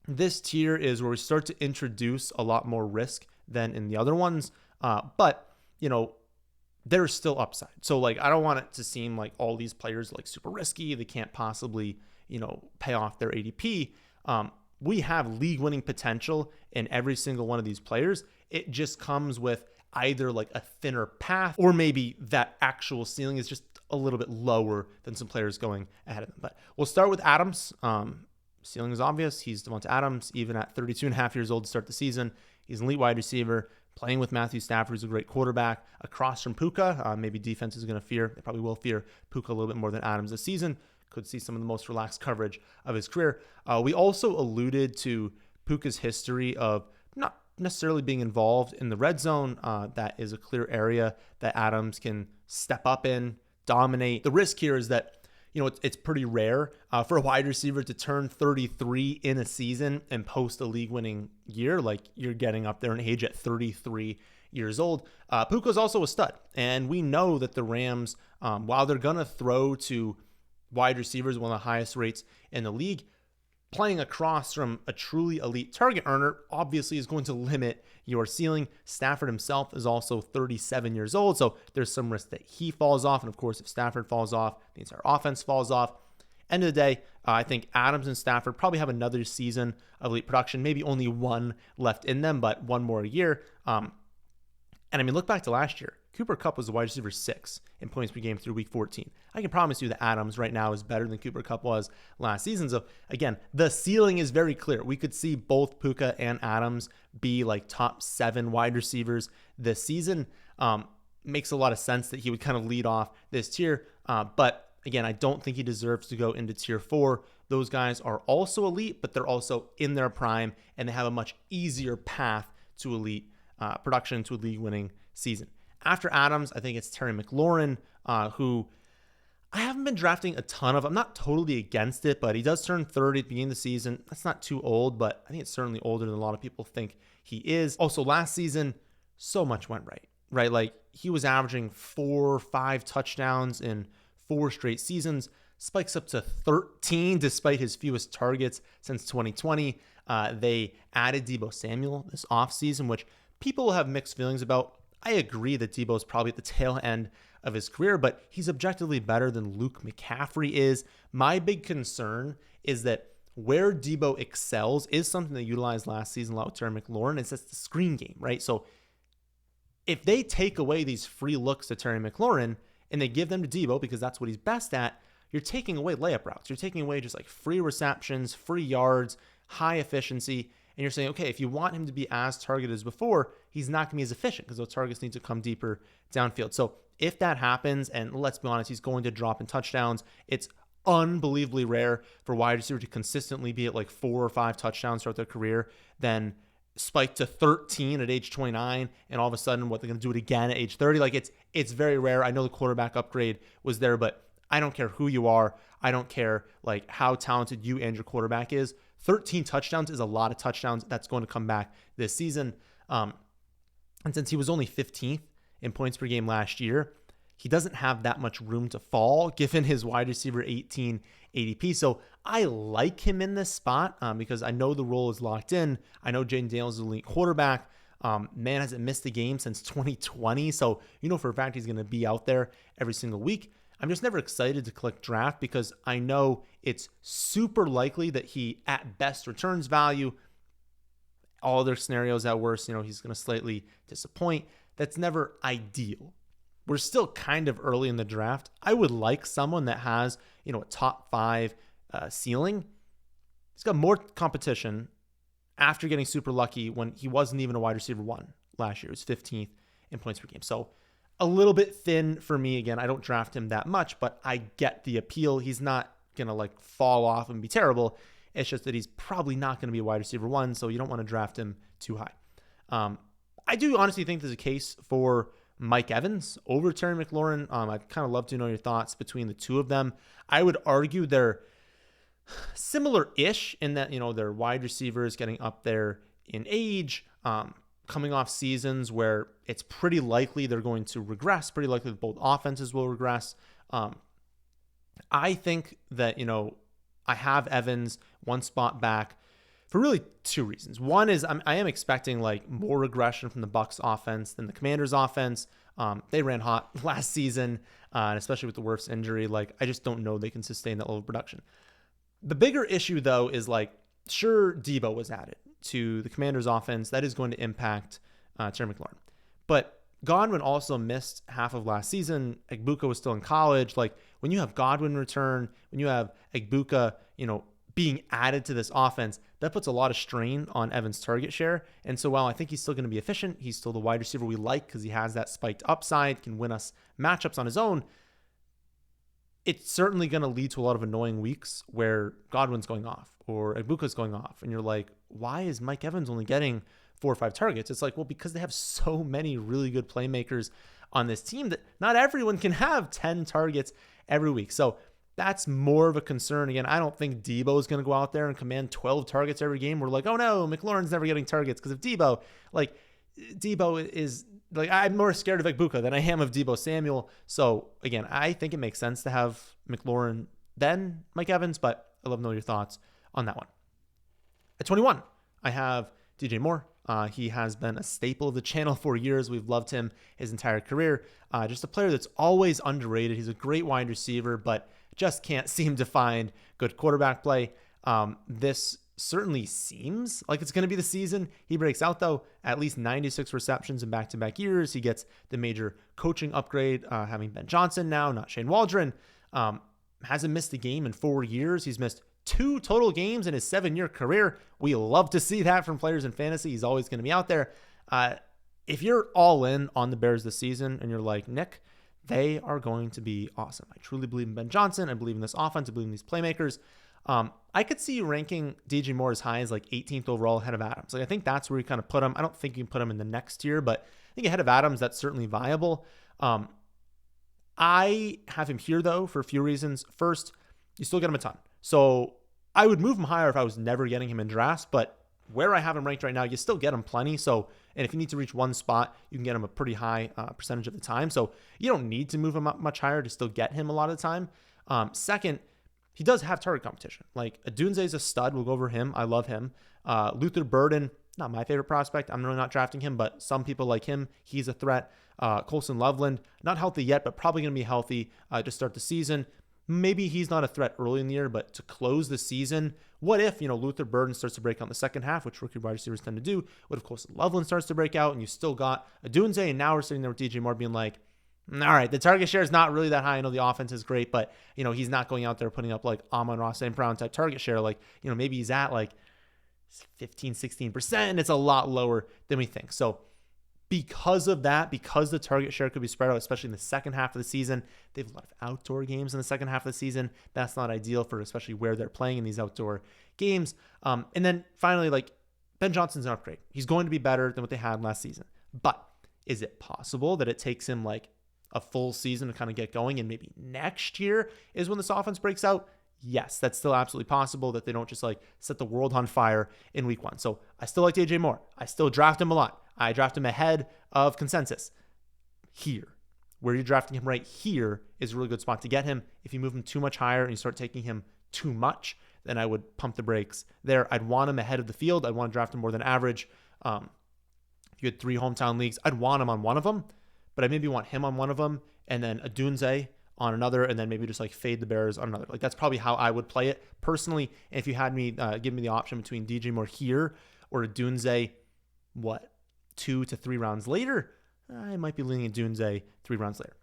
A: this tier is where we start to introduce a lot more risk than in the other ones. But, there's still upside. So like, I don't want it to seem like all these players like super risky. They can't possibly, pay off their ADP. We have league winning potential in every single one of these players. It just comes with either like a thinner path, or maybe that actual ceiling is just a little bit lower than some players going ahead of them. But we'll start with Adams. Ceiling is obvious. He's DeVonta Adams, even at 32 and a half years old to start the season. He's an elite wide receiver, playing with Matthew Stafford, who's a great quarterback, across from Puka. Maybe defense is going to fear. They probably will fear Puka a little bit more than Adams this season. Could see some of the most relaxed coverage of his career. We also alluded to Puka's history of not necessarily being involved in the red zone. That is a clear area that Adams can step up in, dominate. The risk here is that it's pretty rare for a wide receiver to turn 33 in a season and post a league-winning year. Like, you're getting up there in age at 33 years old. Puka's also a stud, and we know that the Rams, while they're going to throw to wide receivers, one of the highest rates in the league, playing across from a truly elite target earner obviously is going to limit your ceiling. Stafford himself is also 37 years old, so there's some risk that he falls off. And of course, if Stafford falls off, the entire offense falls off. End of the day, I think Adams and Stafford probably have another season of elite production, maybe only one left in them, but one more year. And I mean, look back to last year. Cooper Kupp was the wide receiver 6 in points per game through week 14. I can promise you that Adams right now is better than Cooper Kupp was last season. So again, the ceiling is very clear. We could see both Puka and Adams be like top 7 wide receivers this season. Makes a lot of sense that he would kind of lead off this tier. But again, I don't think he deserves to go into tier 4. Those guys are also elite, but they're also in their prime, and they have a much easier path to elite production, to a league-winning season. After Adams, I think it's Terry McLaurin, who I haven't been drafting a ton of. I'm not totally against it, but he does turn 30 at the beginning of the season. That's not too old, but I think it's certainly older than a lot of people think he is. Also, last season, so much went right? Like, he was averaging 4 or 5 touchdowns in 4 straight seasons, spikes up to 13 despite his fewest targets since 2020. They added Deebo Samuel this offseason, which people have mixed feelings about. I agree that Deebo is probably at the tail end of his career, but he's objectively better than Luke McCaffrey is. My big concern is that where Deebo excels is something they utilized last season a lot with Terry McLaurin. It's just the screen game, right? So if they take away these free looks to Terry McLaurin and they give them to Deebo because that's what he's best at, you're taking away layup routes. You're taking away just like free receptions, free yards, high efficiency. And you're saying, okay, if you want him to be as targeted as before, he's not going to be as efficient because those targets need to come deeper downfield. So if that happens, and let's be honest, he's going to drop in touchdowns. It's unbelievably rare for wide receiver to consistently be at like 4 or 5 touchdowns throughout their career, then spike to 13 at age 29, and all of a sudden, what, they're going to do it again at age 30? Like, it's very rare. I know the quarterback upgrade was there, but I don't care who you are. I don't care like how talented you and your quarterback is. 13 touchdowns is a lot of touchdowns. That's going to come back this season. And since he was only 15th in points per game last year, he doesn't have that much room to fall given his wide receiver 18 ADP. So I like him in this spot because I know the role is locked in. I know Jaden Daniels is an elite quarterback. Man hasn't missed a game since 2020. So you know for a fact he's going to be out there every single week. I'm just never excited to click draft because I know it's super likely that he at best returns value. All other scenarios at worst, he's going to slightly disappoint. That's never ideal. We're still kind of early in the draft. I would like someone that has, a top 5 ceiling. He's got more competition after getting super lucky when he wasn't even a wide receiver 1 last year. He was 15th in points per game. So a little bit thin for me. Again, I don't draft him that much, but I get the appeal. He's not going to like fall off and be terrible. It's just that he's probably not going to be a wide receiver 1, so you don't want to draft him too high. I do honestly think there's a case for Mike Evans over Terry McLaurin. I'd kind of love to know your thoughts between the two of them. I would argue they're similar-ish in that, they're wide receivers getting up there in age, coming off seasons where it's pretty likely they're going to regress, pretty likely that both offenses will regress. I think that, I have Evans one spot back for really two reasons. One is I am expecting like more regression from the Bucs offense than the Commanders offense. They ran hot last season, and especially with the Wirfs injury. Like, I just don't know they can sustain that level of production. The bigger issue, though, is like, sure, Debo was added to the Commanders offense. That is going to impact Terry McLaurin. But Godwin also missed half of last season. Egbuka was still in college. Like, when you have Godwin return, when you have Egbuka, being added to this offense, that puts a lot of strain on Evans' target share. And so while I think he's still going to be efficient, he's still the wide receiver we like because he has that spiked upside, can win us matchups on his own. It's certainly going to lead to a lot of annoying weeks where Godwin's going off or Egbuka's going off. And you're like, why is Mike Evans only getting 4 or 5 targets? It's like, well, because they have so many really good playmakers on this team that not everyone can have 10 targets every week. So that's more of a concern. Again, I don't think Debo is going to go out there and command 12 targets every game. We're like, oh no, McLaurin's never getting targets because of Debo. Like, Debo is like, I'm more scared of Egbuka than I am of Debo Samuel. So again, I think it makes sense to have McLaurin then Mike Evans, but I'd love to know your thoughts on that one. At 21, I have DJ Moore. He has been a staple of the channel for years. We've loved him his entire career. Just a player that's always underrated. He's a great wide receiver, but just can't seem to find good quarterback play. This certainly seems like it's going to be the season he breaks out, though. At least 96 receptions in back-to-back years. He gets the major coaching upgrade, having Ben Johnson now, not Shane Waldron. Hasn't missed a game in 4 years. He's missed 2 total games in his 7-year career. We love to see that from players in fantasy. He's always going to be out there. If you're all in on the Bears this season and you're like, Nick, they are going to be awesome. I truly believe in Ben Johnson. I believe in this offense. I believe in these playmakers. I could see you ranking DJ Moore as high as like 18th overall ahead of Adams. Like, I think that's where you kind of put him. I don't think you can put him in the next tier, but I think ahead of Adams, that's certainly viable. I have him here, though, for a few reasons. First, you still get him a ton. So I would move him higher if I was never getting him in drafts, but where I have him ranked right now, you still get him plenty. So, and if you need to reach one spot, you can get him a pretty high percentage of the time. So you don't need to move him up much higher to still get him a lot of the time. Second, he does have target competition. Like, Odunze is a stud. We'll go over him. I love him. Luther Burden, not my favorite prospect. I'm really not drafting him, but some people like him. He's a threat. Colson Loveland, not healthy yet, but probably going to be healthy to start the season. Maybe he's not a threat early in the year, but to close the season, what if, Luther Burden starts to break out in the second half, which rookie wide receivers tend to do? What if Colson Loveland starts to break out and you still got Odunze, and now we're sitting there with DJ Moore being like, all right, the target share is not really that high. I know the offense is great, but, he's not going out there putting up like Amon-Ra St. Brown type target share. Like, maybe he's at like 15, 16%, and it's a lot lower than we think. So because of that, because the target share could be spread out, especially in the second half of the season, they have a lot of outdoor games in the second half of the season. That's not ideal for especially where they're playing in these outdoor games. And then finally, like, Ben Johnson's an upgrade. He's going to be better than what they had last season. But is it possible that it takes him like a full season to kind of get going and maybe next year is when this offense breaks out? Yes, that's still absolutely possible, that they don't just like set the world on fire in week 1. So I still like DJ Moore. I still draft him a lot. I draft him ahead of consensus. Here, where you're drafting him right here is a really good spot to get him. If you move him too much higher and you start taking him too much, then I would pump the brakes there. I'd want him ahead of the field. I'd want to draft him more than average. If you had 3 hometown leagues, I'd want him on one of them, but I maybe want him on one of them and then Odunze on another, and then maybe just like fade the Bears on another. Like, that's probably how I would play it personally. And if you had me give me the option between DJ Moore here or Odunze, 2 to 3 rounds later, I might be leaning Odunze 3 rounds later.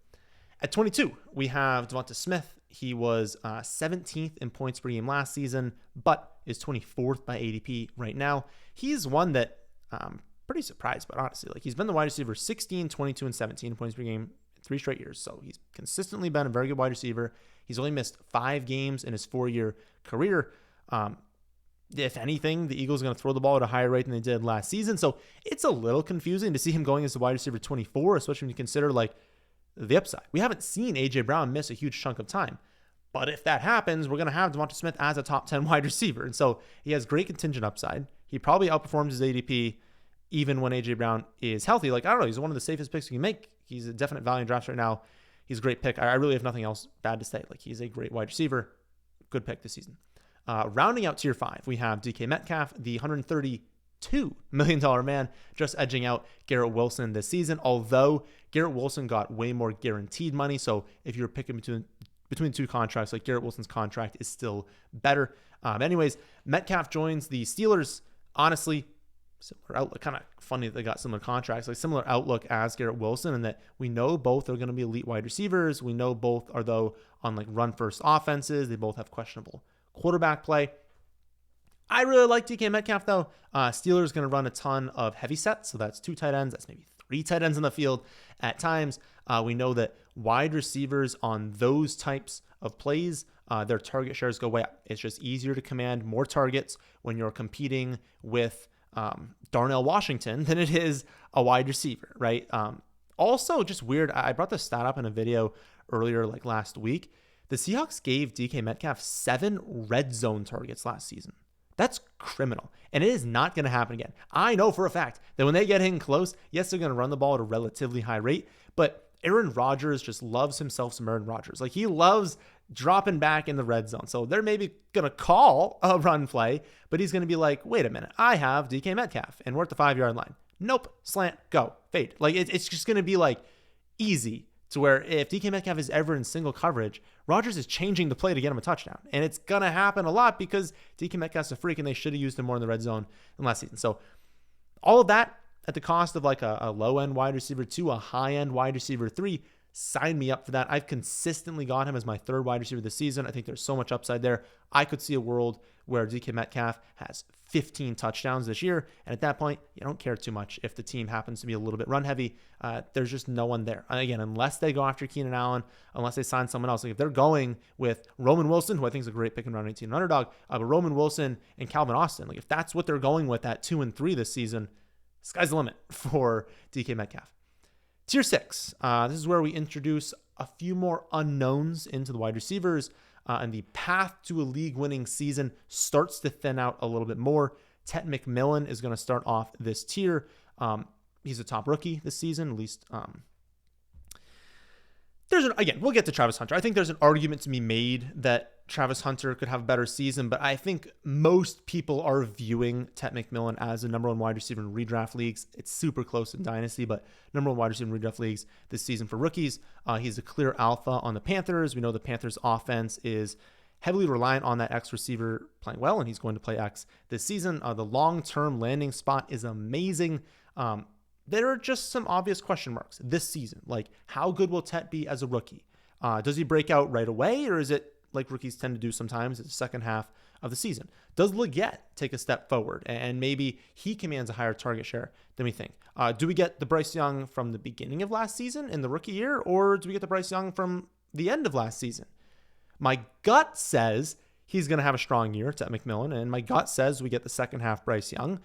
A: At 22, we have DeVonta Smith. He was 17th in points per game last season, but is 24th by ADP right now. He's one that I'm pretty surprised, but honestly, like he's been the wide receiver 16, 22, and 17 points per game 3 straight years. So he's consistently been a very good wide receiver. He's only missed 5 games in his 4-year career. If anything, the Eagles are going to throw the ball at a higher rate than they did last season. So it's a little confusing to see him going as the wide receiver 24, especially when you consider like the upside. We haven't seen A.J. Brown miss a huge chunk of time. But if that happens, we're going to have DeVonta Smith as a top 10 wide receiver. And so he has great contingent upside. He probably outperforms his ADP even when A.J. Brown is healthy. Like, I don't know, he's one of the safest picks you can make. He's a definite value in drafts right now. He's a great pick. I really have nothing else bad to say. Like, he's a great wide receiver. Good pick this season. Rounding out tier 5, we have DK Metcalf, the $132 million man, just edging out Garrett Wilson this season. Although Garrett Wilson got way more guaranteed money. So if you're picking between 2 contracts, like Garrett Wilson's contract is still better. Anyways, Metcalf joins the Steelers. Honestly, similar outlook. Kind of funny that they got similar contracts, like similar outlook as Garrett Wilson, and that we know both are going to be elite wide receivers. We know both are, though, on like run first offenses. They both have questionable quarterback play. I really like DK Metcalf, though. Steelers going to run a ton of heavy sets, so that's 2 tight ends. That's maybe 3 tight ends in the field at times. We know that wide receivers on those types of plays, their target shares go way up. It's just easier to command more targets when you're competing with Darnell Washington than it is a wide receiver, right? Also, just weird, I brought this stat up in a video earlier, like last week. The Seahawks gave DK Metcalf 7 red zone targets last season. That's criminal. And it is not going to happen again. I know for a fact that when they get in close, yes, they're going to run the ball at a relatively high rate, but Aaron Rodgers just loves himself some Aaron Rodgers. Like, he loves dropping back in the red zone. So they're maybe going to call a run play, but he's going to be like, wait a minute, I have DK Metcalf and we're at the 5-yard line. Nope, slant, go, fade. Like, it's just going to be like easy to where if DK Metcalf is ever in single coverage, Rodgers is changing the play to get him a touchdown. And it's going to happen a lot because DK Metcalf's a freak and they should have used him more in the red zone than last season. So all of that at the cost of like a low-end wide receiver 2, a high-end wide receiver 3, sign me up for that. I've consistently got him as my 3rd wide receiver this season. I think there's so much upside there. I could see a world where DK Metcalf has 15 touchdowns this year. And at that point, you don't care too much if the team happens to be a little bit run heavy. There's just no one there. Again, unless they go after Keenan Allen, unless they sign someone else. Like if they're going with Roman Wilson, who I think is a great pick in round 18 Underdog, but Roman Wilson and Calvin Austin, like if that's what they're going with at 2 and 3 this season, sky's the limit for DK Metcalf. Tier 6, this is where we introduce a few more unknowns into the wide receivers, and the path to a league-winning season starts to thin out a little bit more. Tet McMillan is going to start off this tier. He's a top rookie this season, at least. Again, we'll get to Travis Hunter. I think there's an argument to be made that Travis Hunter could have a better season, but I think most people are viewing Tet McMillan as the number 1 wide receiver in redraft leagues. It's super close in Dynasty, but number 1 wide receiver in redraft leagues this season for rookies. He's a clear alpha on the Panthers. We know the Panthers offense is heavily reliant on that X receiver playing well, and he's going to play X this season. The long-term landing spot is amazing. There are just some obvious question marks this season. Like, how good will Tet be as a rookie? Does he break out right away, or is it like rookies tend to do sometimes at the second half of the season? Does Leggett take a step forward and maybe he commands a higher target share than we think? Do we get the Bryce Young from the beginning of last season in the rookie year, or do we get the Bryce Young from the end of last season? My gut says he's going to have a strong year, Tet McMillan, and my gut says we get the second half Bryce Young.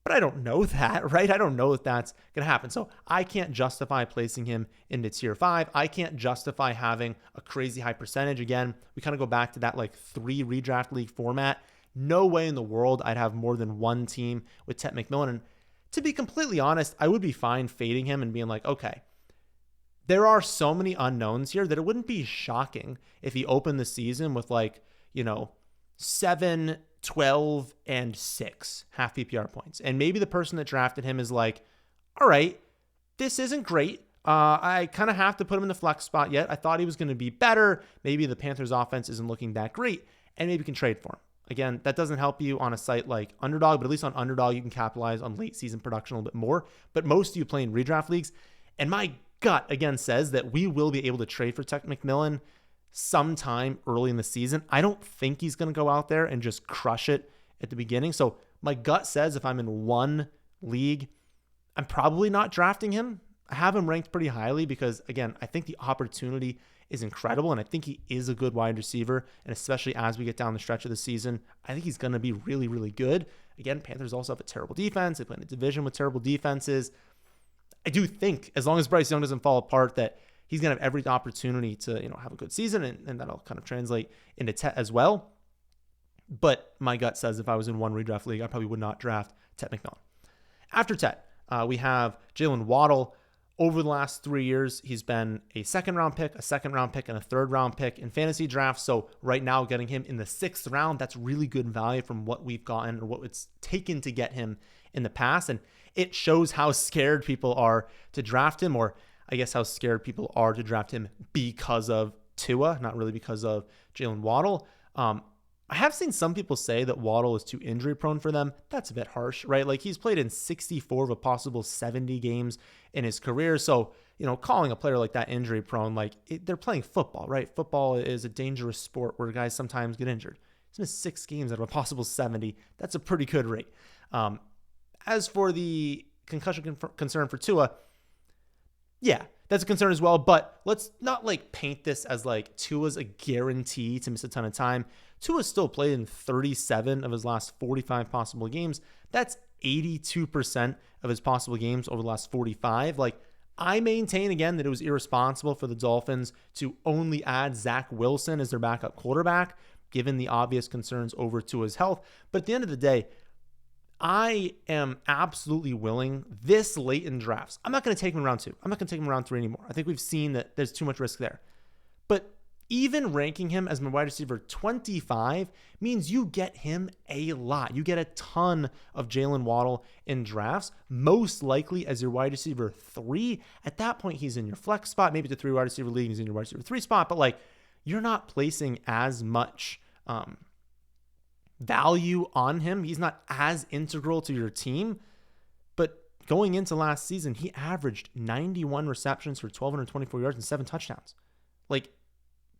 A: But I don't know that, right? I don't know if that's going to happen. So I can't justify placing him into tier 5. I can't justify having a crazy high percentage. Again, we kind of go back to that like 3 redraft league format. No way in the world I'd have more than 1 team with Tet McMillan. And to be completely honest, I would be fine fading him and being like, okay, there are so many unknowns here that it wouldn't be shocking if he opened the season with like, 7, 12, and 6 half PPR points. And maybe the person that drafted him is like, all right, this isn't great. I kind of have to put him in the flex spot yet. I thought he was going to be better. Maybe the Panthers offense isn't looking that great, and maybe you can trade for him. Again, that doesn't help you on a site like Underdog, but at least on Underdog, you can capitalize on late season production a little bit more. But most of you play in redraft leagues, and my gut, again, says that we will be able to trade for Tet McMillan sometime early in the season. I don't think he's going to go out there and just crush it at the beginning. So my gut says if I'm in one league, I'm probably not drafting him. I have him ranked pretty highly because, again, I think the opportunity is incredible, and I think he is a good wide receiver, and especially as we get down the stretch of the season, I think he's going to be really, really good. Again, Panthers also have a terrible defense. They play in a division with terrible defenses. I do think, as long as Bryce Young doesn't fall apart, that he's going to have every opportunity to, have a good season, and that'll kind of translate into Tet as well. But my gut says if I was in one redraft league, I probably would not draft Tet McMillan. After Tet, we have Jaylen Waddle. Over the last 3 years, he's been a second-round pick, and a third-round pick in fantasy drafts. So right now, getting him in the 6th round, that's really good value from what we've gotten or what it's taken to get him in the past. And it shows how scared people are to draft him, or I guess how scared people are to draft him because of Tua, not really because of Jaylen Waddle. I have seen some people say that Waddle is too injury prone for them. That's a bit harsh, right? Like, he's played in 64 of a possible 70 games in his career. So, calling a player like that injury prone, they're playing football, right? Football is a dangerous sport where guys sometimes get injured. He's missed 6 games out of a possible 70. That's a pretty good rate. As for the concussion concern for Tua, yeah, that's a concern as well, but let's not paint this as Tua's a guarantee to miss a ton of time. Tua's still played in 37 of his last 45 possible games. That's 82% of his possible games over the last 45. I maintain again that it was irresponsible for the Dolphins to only add Zach Wilson as their backup quarterback, given the obvious concerns over Tua's health. But at the end of the day, I am absolutely willing this late in drafts. I'm not going to take him in round 2. I'm not going to take him in round 3 anymore. I think we've seen that there's too much risk there. But even ranking him as my wide receiver 25 means you get him a lot. You get a ton of Jaylen Waddle in drafts, most likely as your wide receiver 3. At that point, he's in your flex spot. Maybe the 3 wide receiver league, he's in your wide receiver 3 spot. But you're not placing as much value on him. He's not as integral to your team. But going into last season, he averaged 91 receptions for 1,224 yards and 7 touchdowns.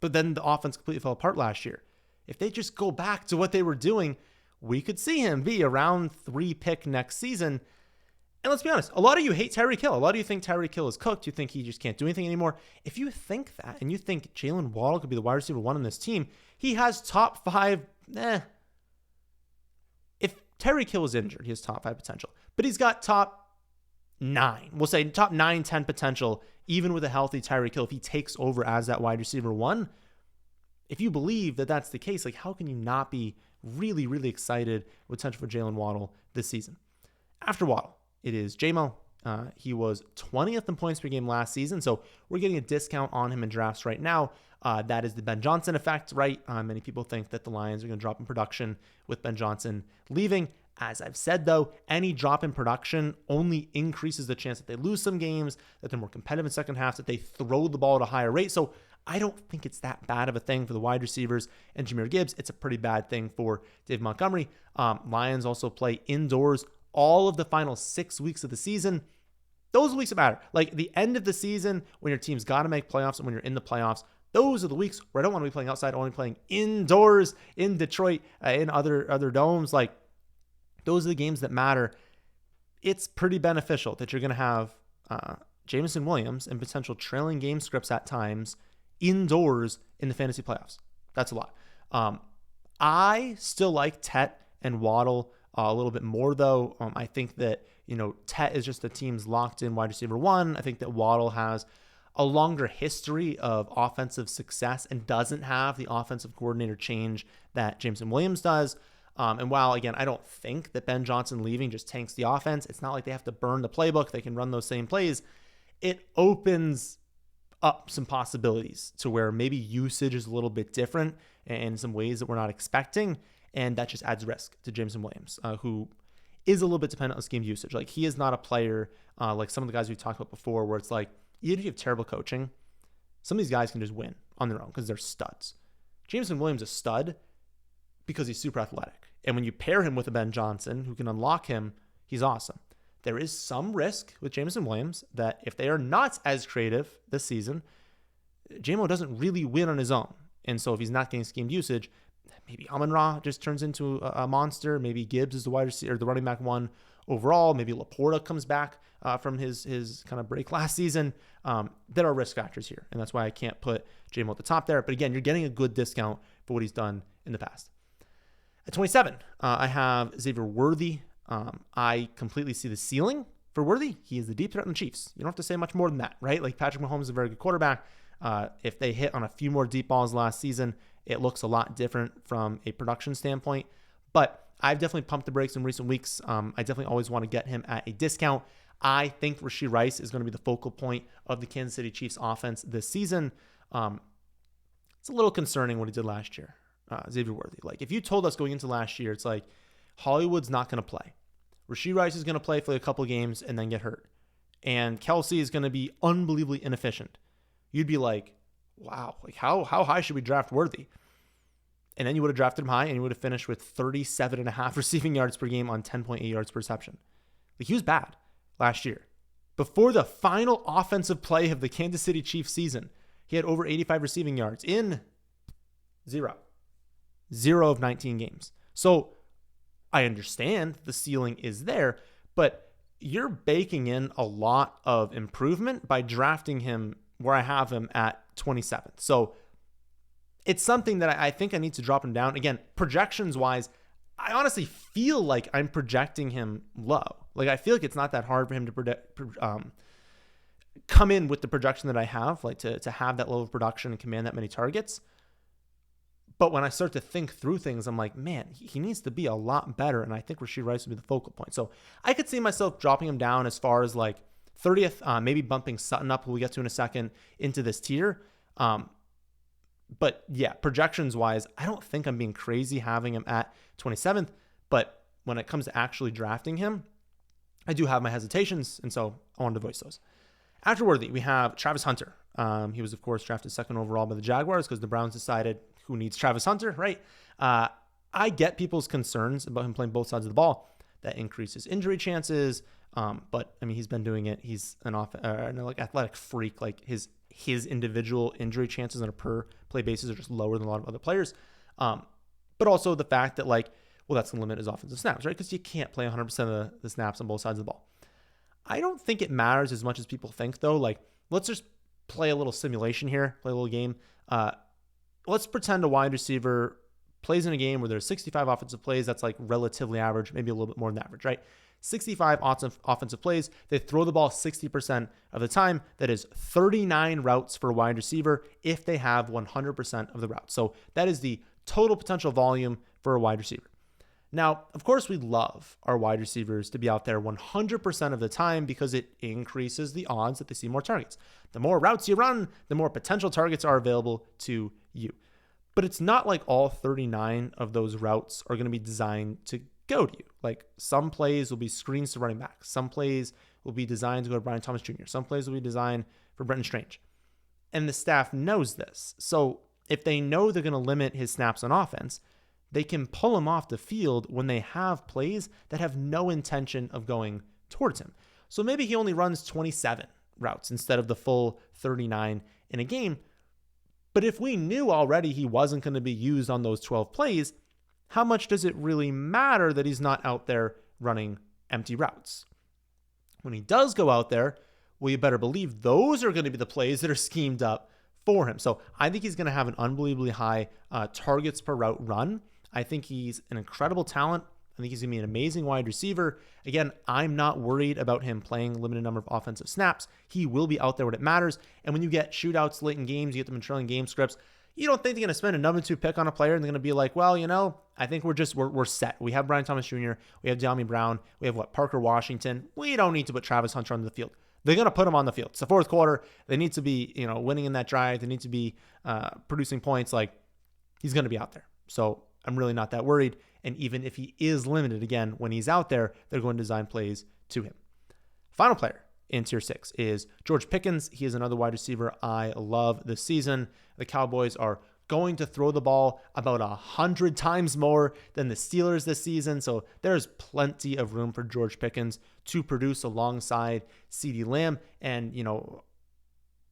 A: But then the offense completely fell apart last year. If they just go back to what they were doing, we could see him be a round 3 pick next season. And let's be honest, a lot of you hate Tyreek Hill. A lot of you think Tyreek Hill is cooked. You think he just can't do anything anymore. If you think that and you think Jaylen Waddle could be the wide receiver 1 on this team, he has top 5. If Tyreek Hill is injured, he has top 5 potential. But he's got top 9. We'll say top 9, 10 potential, even with a healthy Tyreek Hill, if he takes over as that wide receiver 1. If you believe that that's the case, how can you not be really, really excited with potential for Jaylen Waddle this season? After Waddle, it is JMO. He was 20th in points per game last season, so we're getting a discount on him in drafts right now. That is the Ben Johnson effect, right? Many people think that the Lions are going to drop in production with Ben Johnson leaving. As I've said, though, any drop in production only increases the chance that they lose some games, that they're more competitive in second half, that they throw the ball at a higher rate. So I don't think it's that bad of a thing for the wide receivers and Jahmyr Gibbs. It's a pretty bad thing for Dave Montgomery. Lions also play indoors all of the final 6 weeks of the season. Those are the weeks that matter. The end of the season, when your team's got to make playoffs and when you're in the playoffs, those are the weeks where I don't want to be playing outside. I want to be playing indoors in Detroit, in other domes. Those are the games that matter. It's pretty beneficial that you're going to have Jameson Williams and potential trailing game scripts at times indoors in the fantasy playoffs. That's a lot. I still like Tet and Waddle a little bit more, though. I think that, Tet is just the team's locked-in wide receiver 1. I think that Waddle has a longer history of offensive success and doesn't have the offensive coordinator change that Jameson Williams does. And while, again, I don't think that Ben Johnson leaving just tanks the offense, it's not like they have to burn the playbook. They can run those same plays. It opens up some possibilities to where maybe usage is a little bit different in some ways that we're not expecting. And that just adds risk to Jameson Williams, who is a little bit dependent on scheme usage. He is not a player like some of the guys we talked about before, where it's even if you have terrible coaching, some of these guys can just win on their own because they're studs. Jameson Williams is a stud because he's super athletic. And when you pair him with a Ben Johnson who can unlock him, he's awesome. There is some risk with Jameson Williams that if they are not as creative this season, JMO doesn't really win on his own. And so if he's not getting schemed usage, maybe Amon-Ra just turns into a monster. Maybe Gibbs is the wide receiver, or the running back one overall. Maybe Laporta comes back from his kind of break last season. There are risk factors here, and that's why I can't put JMO at the top there. But again, you're getting a good discount for what he's done in the past. At 27, I have Xavier Worthy. I completely see the ceiling for Worthy. He is the deep threat in the Chiefs. You don't have to say much more than that, right? Like Patrick Mahomes is a very good quarterback. If they hit on a few more deep balls last season, it looks a lot different from a production standpoint. But I've definitely pumped the brakes in recent weeks. I definitely always want to get him at a discount. I think Rashee Rice is going to be the focal point of the Kansas City Chiefs offense this season. It's a little concerning what he did last year, Xavier Worthy. Like, if you told us going into last year, it's like Hollywood's not going to play. Rashee Rice is going to play for a couple of games and then get hurt. And Kelsey is going to be unbelievably inefficient. You'd be like, wow, like how high should we draft Worthy? And then you would have drafted him high and you would have finished with 37.5 receiving yards per game on 10.8 yards per reception. Like, he was bad last year. Before the final offensive play of the Kansas City Chiefs season, he had over 85 receiving yards in 0 of 19 games. So I understand the ceiling is there, but you're baking in a lot of improvement by drafting him where I have him at 27th. So it's something that I think I need to drop him down. Again, projections wise, I honestly feel like I'm projecting him low. Like, I feel like it's not that hard for him to come in with the projection that I have, like to have that level of production and command that many targets. But when I start to think through things, I'm like, man, he needs to be a lot better. And I think Rashee Rice would be the focal point. So I could see myself dropping him down as far as like 30th, maybe bumping Sutton up, who we'll get to in a second, into this tier. But yeah, projections wise, I don't think I'm being crazy having him at 27th. But when it comes to actually drafting him, I do have my hesitations. And so I wanted to voice those. After Worthy, we have Travis Hunter. He was, of course, drafted second overall by the Jaguars because the Browns decided, who needs Travis Hunter, right? I get people's concerns about him playing both sides of the ball. That increases injury chances. But I mean, he's been doing it. He's an athletic freak. Like his individual injury chances on a per play basis are just lower than a lot of other players. But also the fact that, like, well, that's going to limit his offensive snaps, right? Because you can't play 100% of the snaps on both sides of the ball. I don't think it matters as much as people think, though. Like, let's just play a little simulation here, play a little game. Let's pretend a wide receiver plays in a game where there's 65 offensive plays. That's like relatively average, maybe a little bit more than average, right? 65 offensive plays. They throw the ball 60% of the time. That is 39 routes for a wide receiver if they have 100% of the routes. So that is the total potential volume for a wide receiver. Now, of course, we love our wide receivers to be out there 100% of the time because it increases the odds that they see more targets. The more routes you run, the more potential targets are available to you. But it's not like all 39 of those routes are going to be designed to go to you. Like, some plays will be screens to running back. Some plays will be designed to go to Brian Thomas Jr. Some plays will be designed for Brenton Strange. And the staff knows this. So if they know they're going to limit his snaps on offense, they can pull him off the field when they have plays that have no intention of going towards him. So maybe he only runs 27 routes instead of the full 39 in a game. But if we knew already he wasn't going to be used on those 12 plays, how much does it really matter that he's not out there running empty routes? When he does go out there, well, you better believe those are going to be the plays that are schemed up for him. So I think he's going to have an unbelievably high targets per route run. I think he's an incredible talent. I think he's going to be an amazing wide receiver. Again, I'm not worried about him playing a limited number of offensive snaps. He will be out there when it matters. And when you get shootouts late in games, you get them in trailing game scripts, you don't think they're going to spend a number 2 pick on a player and they're going to be like, well, you know, I think we're set. We have Brian Thomas Jr., we have De'Ami Brown, we have Parker Washington. We don't need to put Travis Hunter on the field. They're going to put him on the field. It's the fourth quarter. They need to be, winning in that drive. They need to be producing points. Like, he's going to be out there. So I'm really not that worried. And even if he is limited, again, when he's out there, they're going to design plays to him. Final player in tier 6 is George Pickens. He is another wide receiver I love this season. The Cowboys are going to throw the ball about 100 times more than the Steelers this season. So there's plenty of room for George Pickens to produce alongside CeeDee Lamb. And,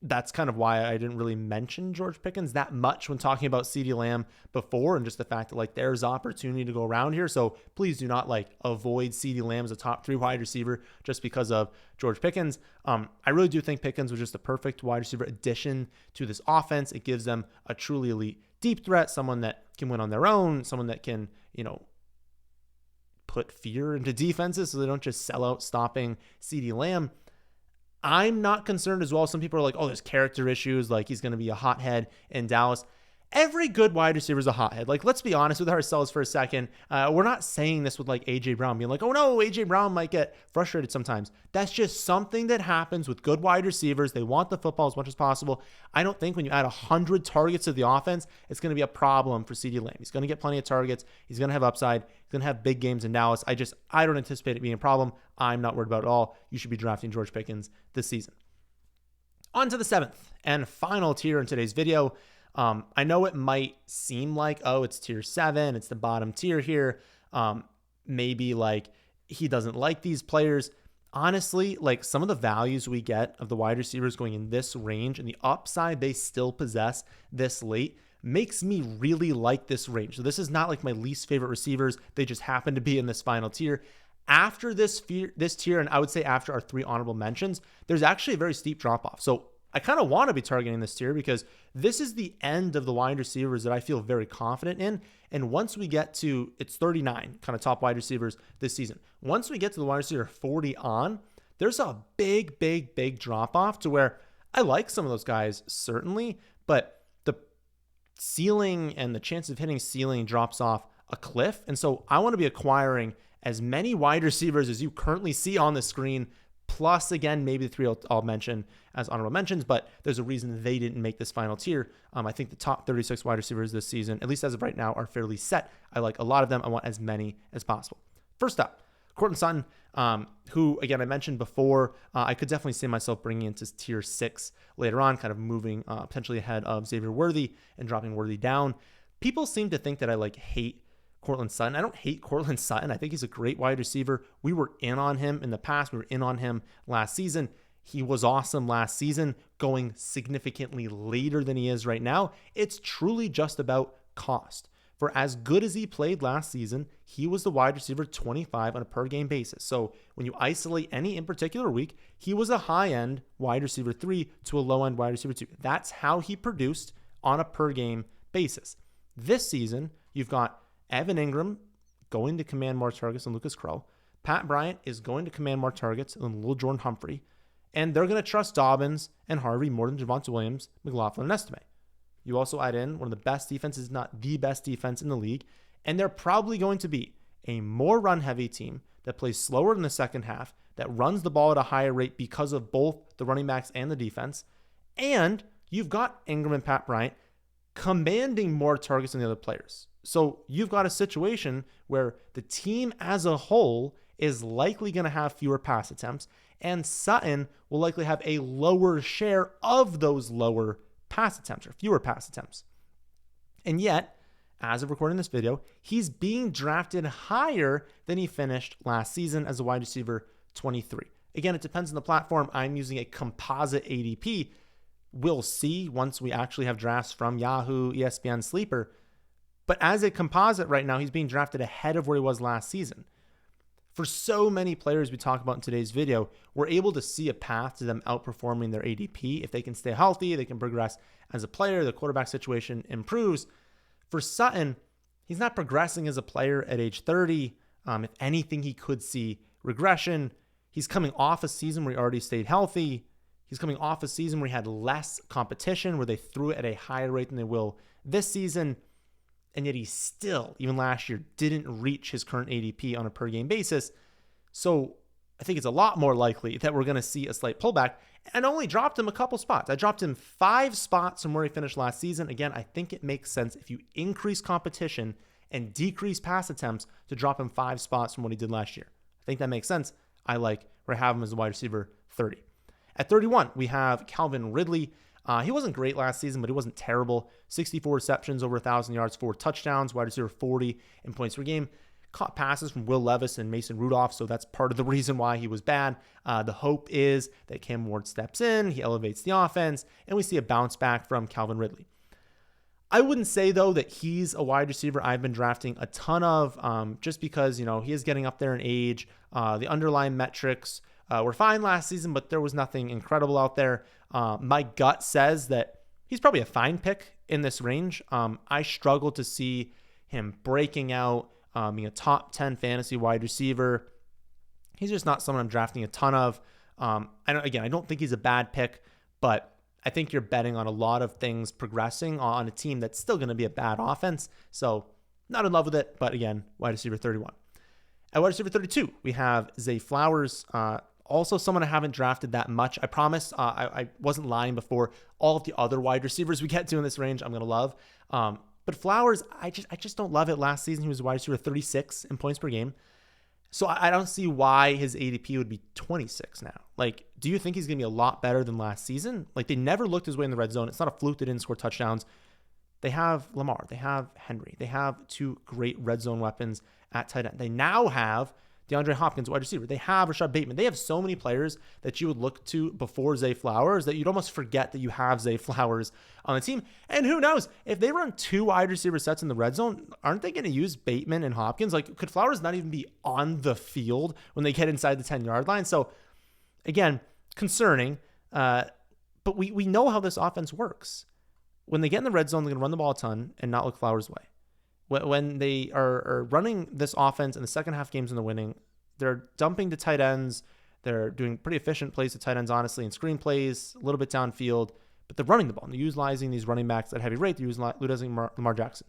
A: that's kind of why I didn't really mention George Pickens that much when talking about CeeDee Lamb before, and just the fact that like there's opportunity to go around here. So please do not like avoid CeeDee Lamb as a top 3 wide receiver just because of George Pickens. I really do think Pickens was just the perfect wide receiver addition to this offense. It gives them a truly elite deep threat, someone that can win on their own, someone that can, put fear into defenses so they don't just sell out stopping CeeDee Lamb. I'm not concerned as well. Some people are like, oh, there's character issues. Like he's going to be a hothead in Dallas. Every good wide receiver is a hothead. Like, let's be honest with ourselves for a second. We're not saying this with like A.J. Brown being like, oh no, A.J. Brown might get frustrated sometimes. That's just something that happens with good wide receivers. They want the football as much as possible. I don't think when you add 100 targets to the offense, it's going to be a problem for CeeDee Lamb. He's going to get plenty of targets. He's going to have upside. He's going to have big games in Dallas. I don't anticipate it being a problem. I'm not worried about it at all. You should be drafting George Pickens this season. On to the 7th and final tier in today's video. I know it might seem like, oh, it's tier 7. It's the bottom tier here. Maybe like he doesn't like these players. Honestly, like some of the values we get of the wide receivers going in this range and the upside they still possess this late makes me really like this range. So this is not like my least favorite receivers. They just happen to be in this final tier. After this tier, and I would say after our 3 honorable mentions, there's actually a very steep drop off. So I kind of want to be targeting this tier because this is the end of the wide receivers that I feel very confident in. And once we get to, it's 39 kind of top wide receivers this season. Once we get to the wide receiver 40 on, there's a big drop off to where I like some of those guys, certainly, but the ceiling and the chance of hitting ceiling drops off a cliff. And so I want to be acquiring as many wide receivers as you currently see on the screen, plus, again, maybe the 3 I'll mention as honorable mentions, but there's a reason they didn't make this final tier. I think the top 36 wide receivers this season, at least as of right now, are fairly set. I like a lot of them. I want as many as possible. First up, Courtland Sutton, who, again, I mentioned before, I could definitely see myself bringing into tier 6 later on, kind of moving potentially ahead of Xavier Worthy and dropping Worthy down. People seem to think that I hate Courtland Sutton. I don't hate Courtland Sutton. I think he's a great wide receiver. We were in on him in the past. We were in on him last season. He was awesome last season, going significantly later than he is right now. It's truly just about cost. For as good as he played last season, he was the wide receiver 25 on a per game basis. So when you isolate any in particular week, he was a high-end wide receiver 3 to a low-end wide receiver 2. That's how he produced on a per game basis. This season, you've got Evan Ingram going to command more targets than Lucas Crow. Pat Bryant is going to command more targets than Lil Jordan Humphrey. And they're going to trust Dobbins and Harvey more than Javonte Williams, McLaurin, and Estime. You also add in one of the best defenses, not the best defense in the league. And they're probably going to be a more run-heavy team that plays slower in the second half, that runs the ball at a higher rate because of both the running backs and the defense. And you've got Ingram and Pat Bryant commanding more targets than the other players. So you've got a situation where the team as a whole is likely going to have fewer pass attempts, and Sutton will likely have a lower share of those lower pass attempts or fewer pass attempts. And yet, as of recording this video, he's being drafted higher than he finished last season as a wide receiver 23. Again, it depends on the platform. I'm using a composite ADP. We'll see once we actually have drafts from Yahoo, ESPN, Sleeper. But as a composite right now, he's being drafted ahead of where he was last season. For so many players we talk about in today's video, we're able to see a path to them outperforming their ADP. If they can stay healthy, they can progress as a player, the quarterback situation improves. For Sutton, he's not progressing as a player at age 30. If anything, he could see regression. He's coming off a season where he already stayed healthy. He's coming off a season where he had less competition, where they threw it at a higher rate than they will this season. And yet he still, even last year, didn't reach his current ADP on a per game basis. So I think it's a lot more likely that we're going to see a slight pullback. And I only dropped him a couple spots. I dropped him 5 spots from where he finished last season. Again, I think it makes sense if you increase competition and decrease pass attempts to drop him 5 spots from what he did last year. I think that makes sense. I like where I have him as a wide receiver 30. At 31, we have Calvin Ridley. He wasn't great last season, but he wasn't terrible. 64 receptions, over 1,000 yards, 4 touchdowns, wide receiver 40 in points per game. caught passes from Will Levis and Mason Rudolph, so that's part of the reason why he was bad. The hope is that Cam Ward steps in, he elevates the offense, and we see a bounce back from Calvin Ridley. I wouldn't say, though, that he's a wide receiver I've been drafting a ton of just because, he is getting up there in age. The underlying metrics were fine last season, but there was nothing incredible out there. My gut says that he's probably a fine pick in this range. I struggle to see him breaking out, being a top 10 fantasy wide receiver. He's just not someone I'm drafting a ton of. I don't think he's a bad pick, but I think you're betting on a lot of things progressing on a team that's still going to be a bad offense. So not in love with it, but again, wide receiver 31. At wide receiver 32, we have Zay Flowers, also someone I haven't drafted that much. I promise I wasn't lying before. All of the other wide receivers we get to in this range, I'm going to love. But Flowers, I just don't love it. Last season, he was a wide receiver 36 in points per game. So I don't see why his ADP would be 26 now. Like, do you think he's going to be a lot better than last season? Like, they never looked his way in the red zone. It's not a fluke they didn't score touchdowns. They have Lamar. They have Henry. They have two great red zone weapons at tight end. They now have DeAndre Hopkins, wide receiver. They have Rashad Bateman. They have so many players that you would look to before Zay Flowers that you'd almost forget that you have Zay Flowers on the team. And who knows, if they run two wide receiver sets in the red zone, aren't they going to use Bateman and Hopkins? Like, could Flowers not even be on the field when they get inside the 10-yard line? So again, concerning, but we know how this offense works. When they get in the red zone, they're going to run the ball a ton and not look Flowers' way. When they are running this offense in the second half games and they're winning, they're dumping to tight ends. They're doing pretty efficient plays to tight ends, honestly, and screen plays, a little bit downfield, but they're running the ball. And they're utilizing these running backs at heavy rate. They're utilizing Lamar Jackson.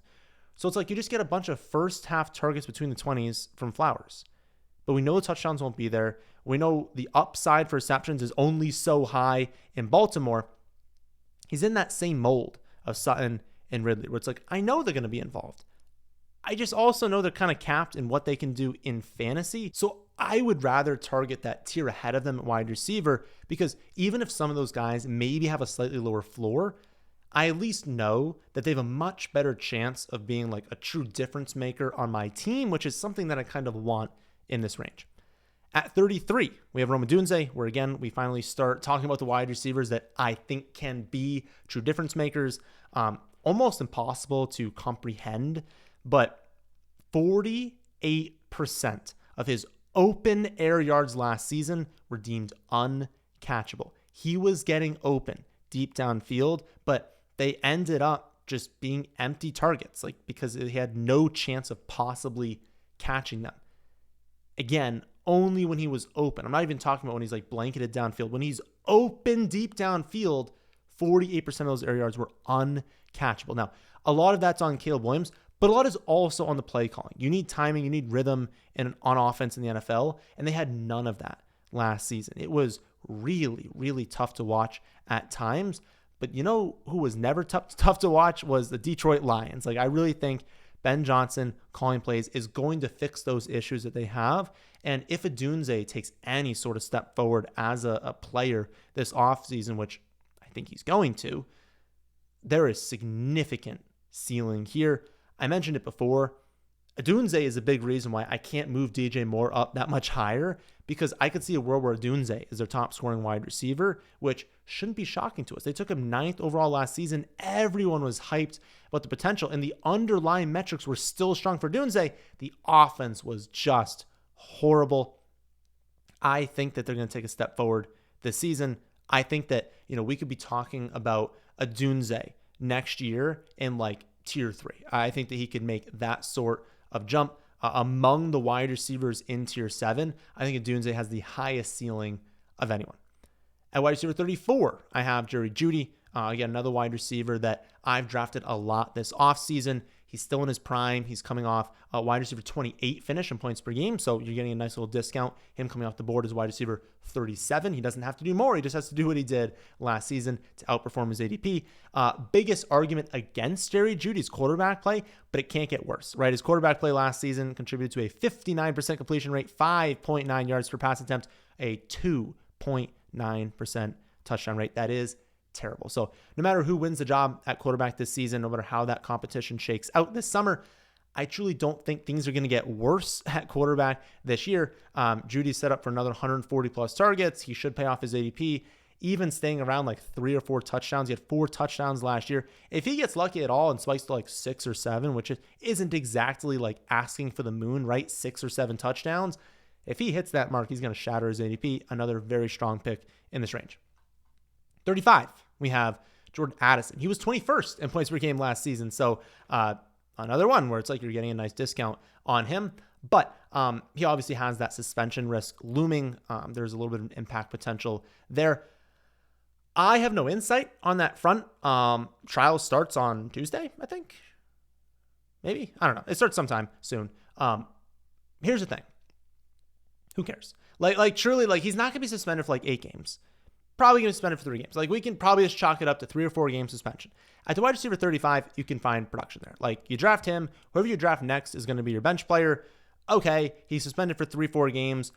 A: So it's like you just get a bunch of first half targets between the 20s from Flowers. But we know the touchdowns won't be there. We know the upside for receptions is only so high in Baltimore. He's in that same mold of Sutton and Ridley, where it's like, I know they're going to be involved. I just also know they're kind of capped in what they can do in fantasy. So I would rather target that tier ahead of them at wide receiver, because even if some of those guys maybe have a slightly lower floor, I at least know that they have a much better chance of being like a true difference maker on my team, which is something that I kind of want in this range. At 33, we have Rome Odunze, where again, we finally start talking about the wide receivers that I think can be true difference makers. Almost impossible to comprehend, but 48% of his open air yards last season were deemed uncatchable. He was getting open deep downfield, but they ended up just being empty targets, like because he had no chance of possibly catching them. Again, only when he was open. I'm not even talking about when he's like blanketed downfield. When he's open deep downfield, 48% of those air yards were uncatchable. Now, a lot of that's on Caleb Williams, but a lot is also on the play calling. You need timing, you need rhythm on offense in the NFL, and they had none of that last season. It was really, really tough to watch at times. But you know who was never tough to watch was the Detroit Lions. Like, I really think Ben Johnson calling plays is going to fix those issues that they have. And if Odunze takes any sort of step forward as a player this offseason, which I think he's going to, there is significant ceiling here. I mentioned it before. Odunze is a big reason why I can't move DJ Moore up that much higher, because I could see a world where Odunze is their top scoring wide receiver, which shouldn't be shocking to us. They took him 9th overall last season. Everyone was hyped about the potential, and the underlying metrics were still strong for Odunze. The offense was just horrible. I think that they're going to take a step forward this season. I think that, we could be talking about Odunze next year in like tier 3. I think that he could make that sort of jump among the wide receivers in tier 7. I think Odunze has the highest ceiling of anyone. At wide receiver 34, I have Jeudy. Again, another wide receiver that I've drafted a lot this offseason. He's still in his prime. He's coming off a wide receiver 28 finish in points per game, so you're getting a nice little discount. Him coming off the board as wide receiver 37. He doesn't have to do more. He just has to do what he did last season to outperform his ADP. Biggest argument against Jerry Jeudy's quarterback play, but it can't get worse, right? His quarterback play last season contributed to a 59% completion rate, 5.9 yards per pass attempt, a 2.9% touchdown rate. That is terrible. So no matter who wins the job at quarterback this season, no matter how that competition shakes out this summer, I truly don't think things are going to get worse at quarterback this year. Jeudy's set up for another 140 plus targets. He should pay off his ADP, even staying around like 3 or 4 touchdowns. He had 4 touchdowns last year. If he gets lucky at all and spikes to like 6 or 7, which isn't exactly like asking for the moon, right? 6 or 7 touchdowns. If he hits that mark, he's going to shatter his ADP. Another very strong pick in this range. 35, we have Jordan Addison. He was 21st in points per game last season. So another one where it's like you're getting a nice discount on him. But he obviously has that suspension risk looming. There's a little bit of impact potential there. I have no insight on that front. Trial starts on Tuesday, I think. Maybe. I don't know. It starts sometime soon. Here's the thing. Who cares? Like truly, like he's not going to be suspended for like 8 games. Probably going to suspend it for 3 games. Like we can probably just chalk it up to 3 or 4 game suspension. At the wide receiver 35, you can find production there. Like you draft him, whoever you draft next is going to be your bench player. Okay, he's suspended for 3-4 games.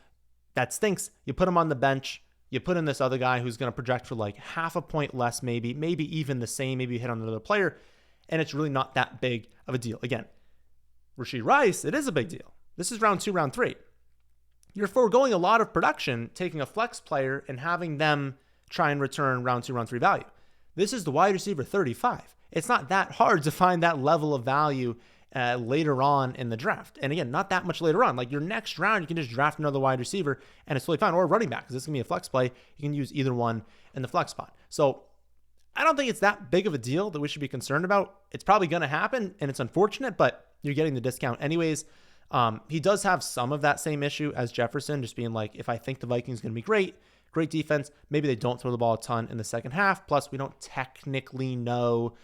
A: That stinks. You put him on the bench. You put in this other guy who's going to project for like half a point less, maybe even the same, maybe you hit on another player. And it's really not that big of a deal. Again, Rashee Rice, it is a big deal. This is round 2, round 3. You're foregoing a lot of production, taking a flex player and having them try and return round 2, round 3 value. This is the wide receiver 35. It's not that hard to find that level of value later on in the draft. And again, not that much later on. Like your next round, you can just draft another wide receiver and it's totally fine. Or a running back, because this is going to be a flex play. You can use either one in the flex spot. So I don't think it's that big of a deal that we should be concerned about. It's probably going to happen and it's unfortunate, but you're getting the discount anyways. He does have some of that same issue as Jefferson, just being like, if I think the Vikings are going to be great defense, maybe they don't throw the ball a ton in the second half. Plus, we don't technically know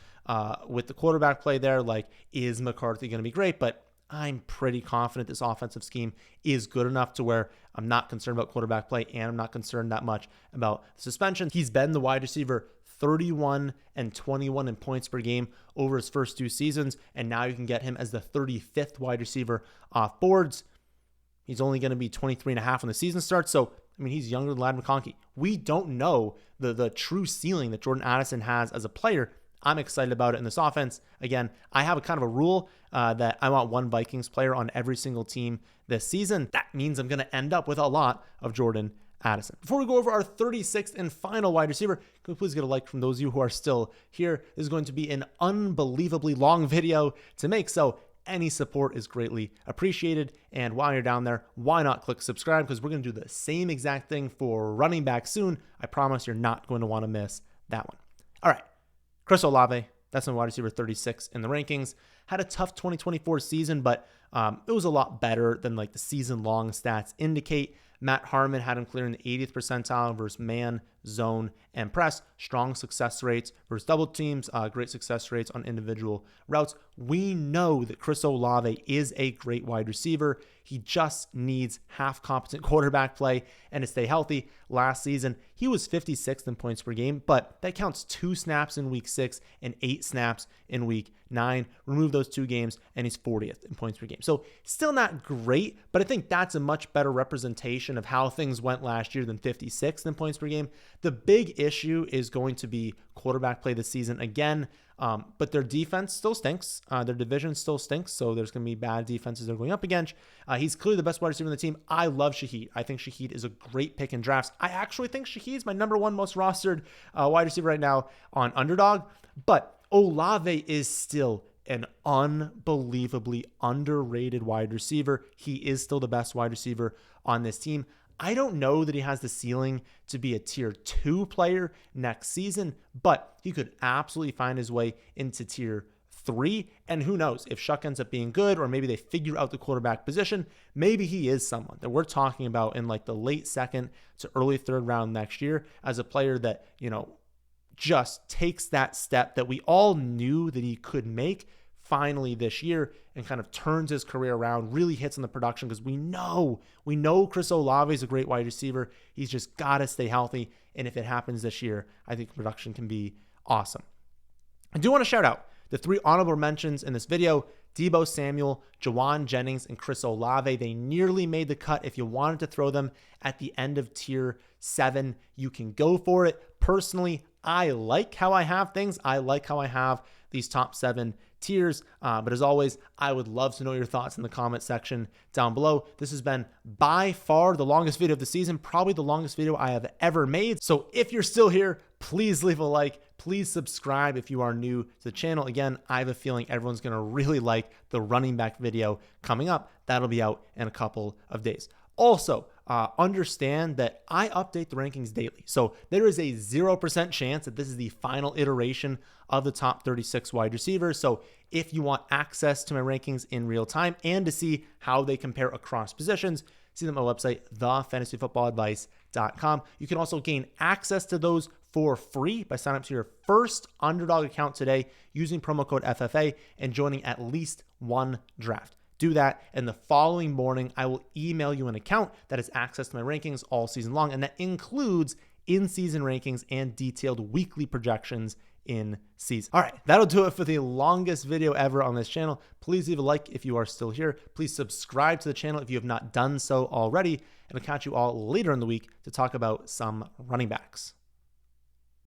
A: with the quarterback play there, like, is McCarthy going to be great? But I'm pretty confident this offensive scheme is good enough to where I'm not concerned about quarterback play and I'm not concerned that much about suspension. He's been the wide receiver 31 and 21 in points per game over his first 2 seasons. And now you can get him as the 35th wide receiver off boards. He's only going to be 23.5 when the season starts. So, I mean, he's younger than Lad McConkey. We don't know the true ceiling that Jordan Addison has as a player. I'm excited about it in this offense. Again, I have a kind of a rule that I want 1 Vikings player on every single team this season. That means I'm going to end up with a lot of Jordan Addison. Before we go over our 36th and final wide receiver, can we please get a like from those of you who are still here? This is going to be an unbelievably long video to make, so any support is greatly appreciated. And while you're down there, why not click subscribe? Because we're going to do the same exact thing for running back soon. I promise you're not going to want to miss that one. All right. Chris Olave, that's my wide receiver 36 in the rankings. Had a tough 2024 season, but it was a lot better than like the season-long stats indicate. Matt Harmon had him clearing the 80th percentile versus man, zone, and press. Strong success rates versus double teams. Great success rates on individual routes. We know that Chris Olave is a great wide receiver. He just needs half-competent quarterback play and to stay healthy. Last season, he was 56th in points per game, but that counts 2 snaps in week 6 and 8 snaps in week 9. Remove those 2 games, and he's 40th in points per game. So still not great, but I think that's a much better representation of how things went last year than 56th in points per game. The big issue is going to be quarterback play this season again, but their defense still stinks. Their division still stinks, so there's going to be bad defenses they're going up against. He's clearly the best wide receiver on the team. I love Shaheed. I think Shaheed is a great pick in drafts. I actually think Shaheed's my number 1 most rostered wide receiver right now on Underdog, but Olave is still an unbelievably underrated wide receiver. He is still the best wide receiver on this team. I don't know that he has the ceiling to be a tier 2 player next season, but he could absolutely find his way into tier 3. And who knows, if Shuck ends up being good, or maybe they figure out the quarterback position, maybe he is someone that we're talking about in like the late 2nd to early 3rd round next year as a player that, you know, just takes that step that we all knew that he could make finally this year and kind of turns his career around, really hits on the production, because we know Chris Olave is a great wide receiver. He's just got to stay healthy. And if it happens this year, I think production can be awesome. I do want to shout out the 3 honorable mentions in this video. Deebo Samuel, Jawan Jennings, and Chris Olave. They nearly made the cut. If you wanted to throw them at the end of tier 7, you can go for it. Personally, I like how I have things. I like how I have these top 7 tiers. But as always, I would love to know your thoughts in the comment section down below. This has been by far the longest video of the season, probably the longest video I have ever made. So if you're still here, please leave a like. Please subscribe if you are new to the channel. Again, I have a feeling everyone's going to really like the running back video coming up. That'll be out in a couple of days. Also, understand that I update the rankings daily. So there is a 0% chance that this is the final iteration of the top 36 wide receivers. So if you want access to my rankings in real time and to see how they compare across positions, see them on my website, thefantasyfootballadvice.com. You can also gain access to those for free by signing up to your first Underdog account today using promo code FFA and joining at least one draft. Do that, and the following morning, I will email you an account that has access to my rankings all season long, and that includes in-season rankings and detailed weekly projections in season. All right, that'll do it for the longest video ever on this channel. Please leave a like if you are still here. Please subscribe to the channel if you have not done so already, and I'll catch you all later in the week to talk about some running backs.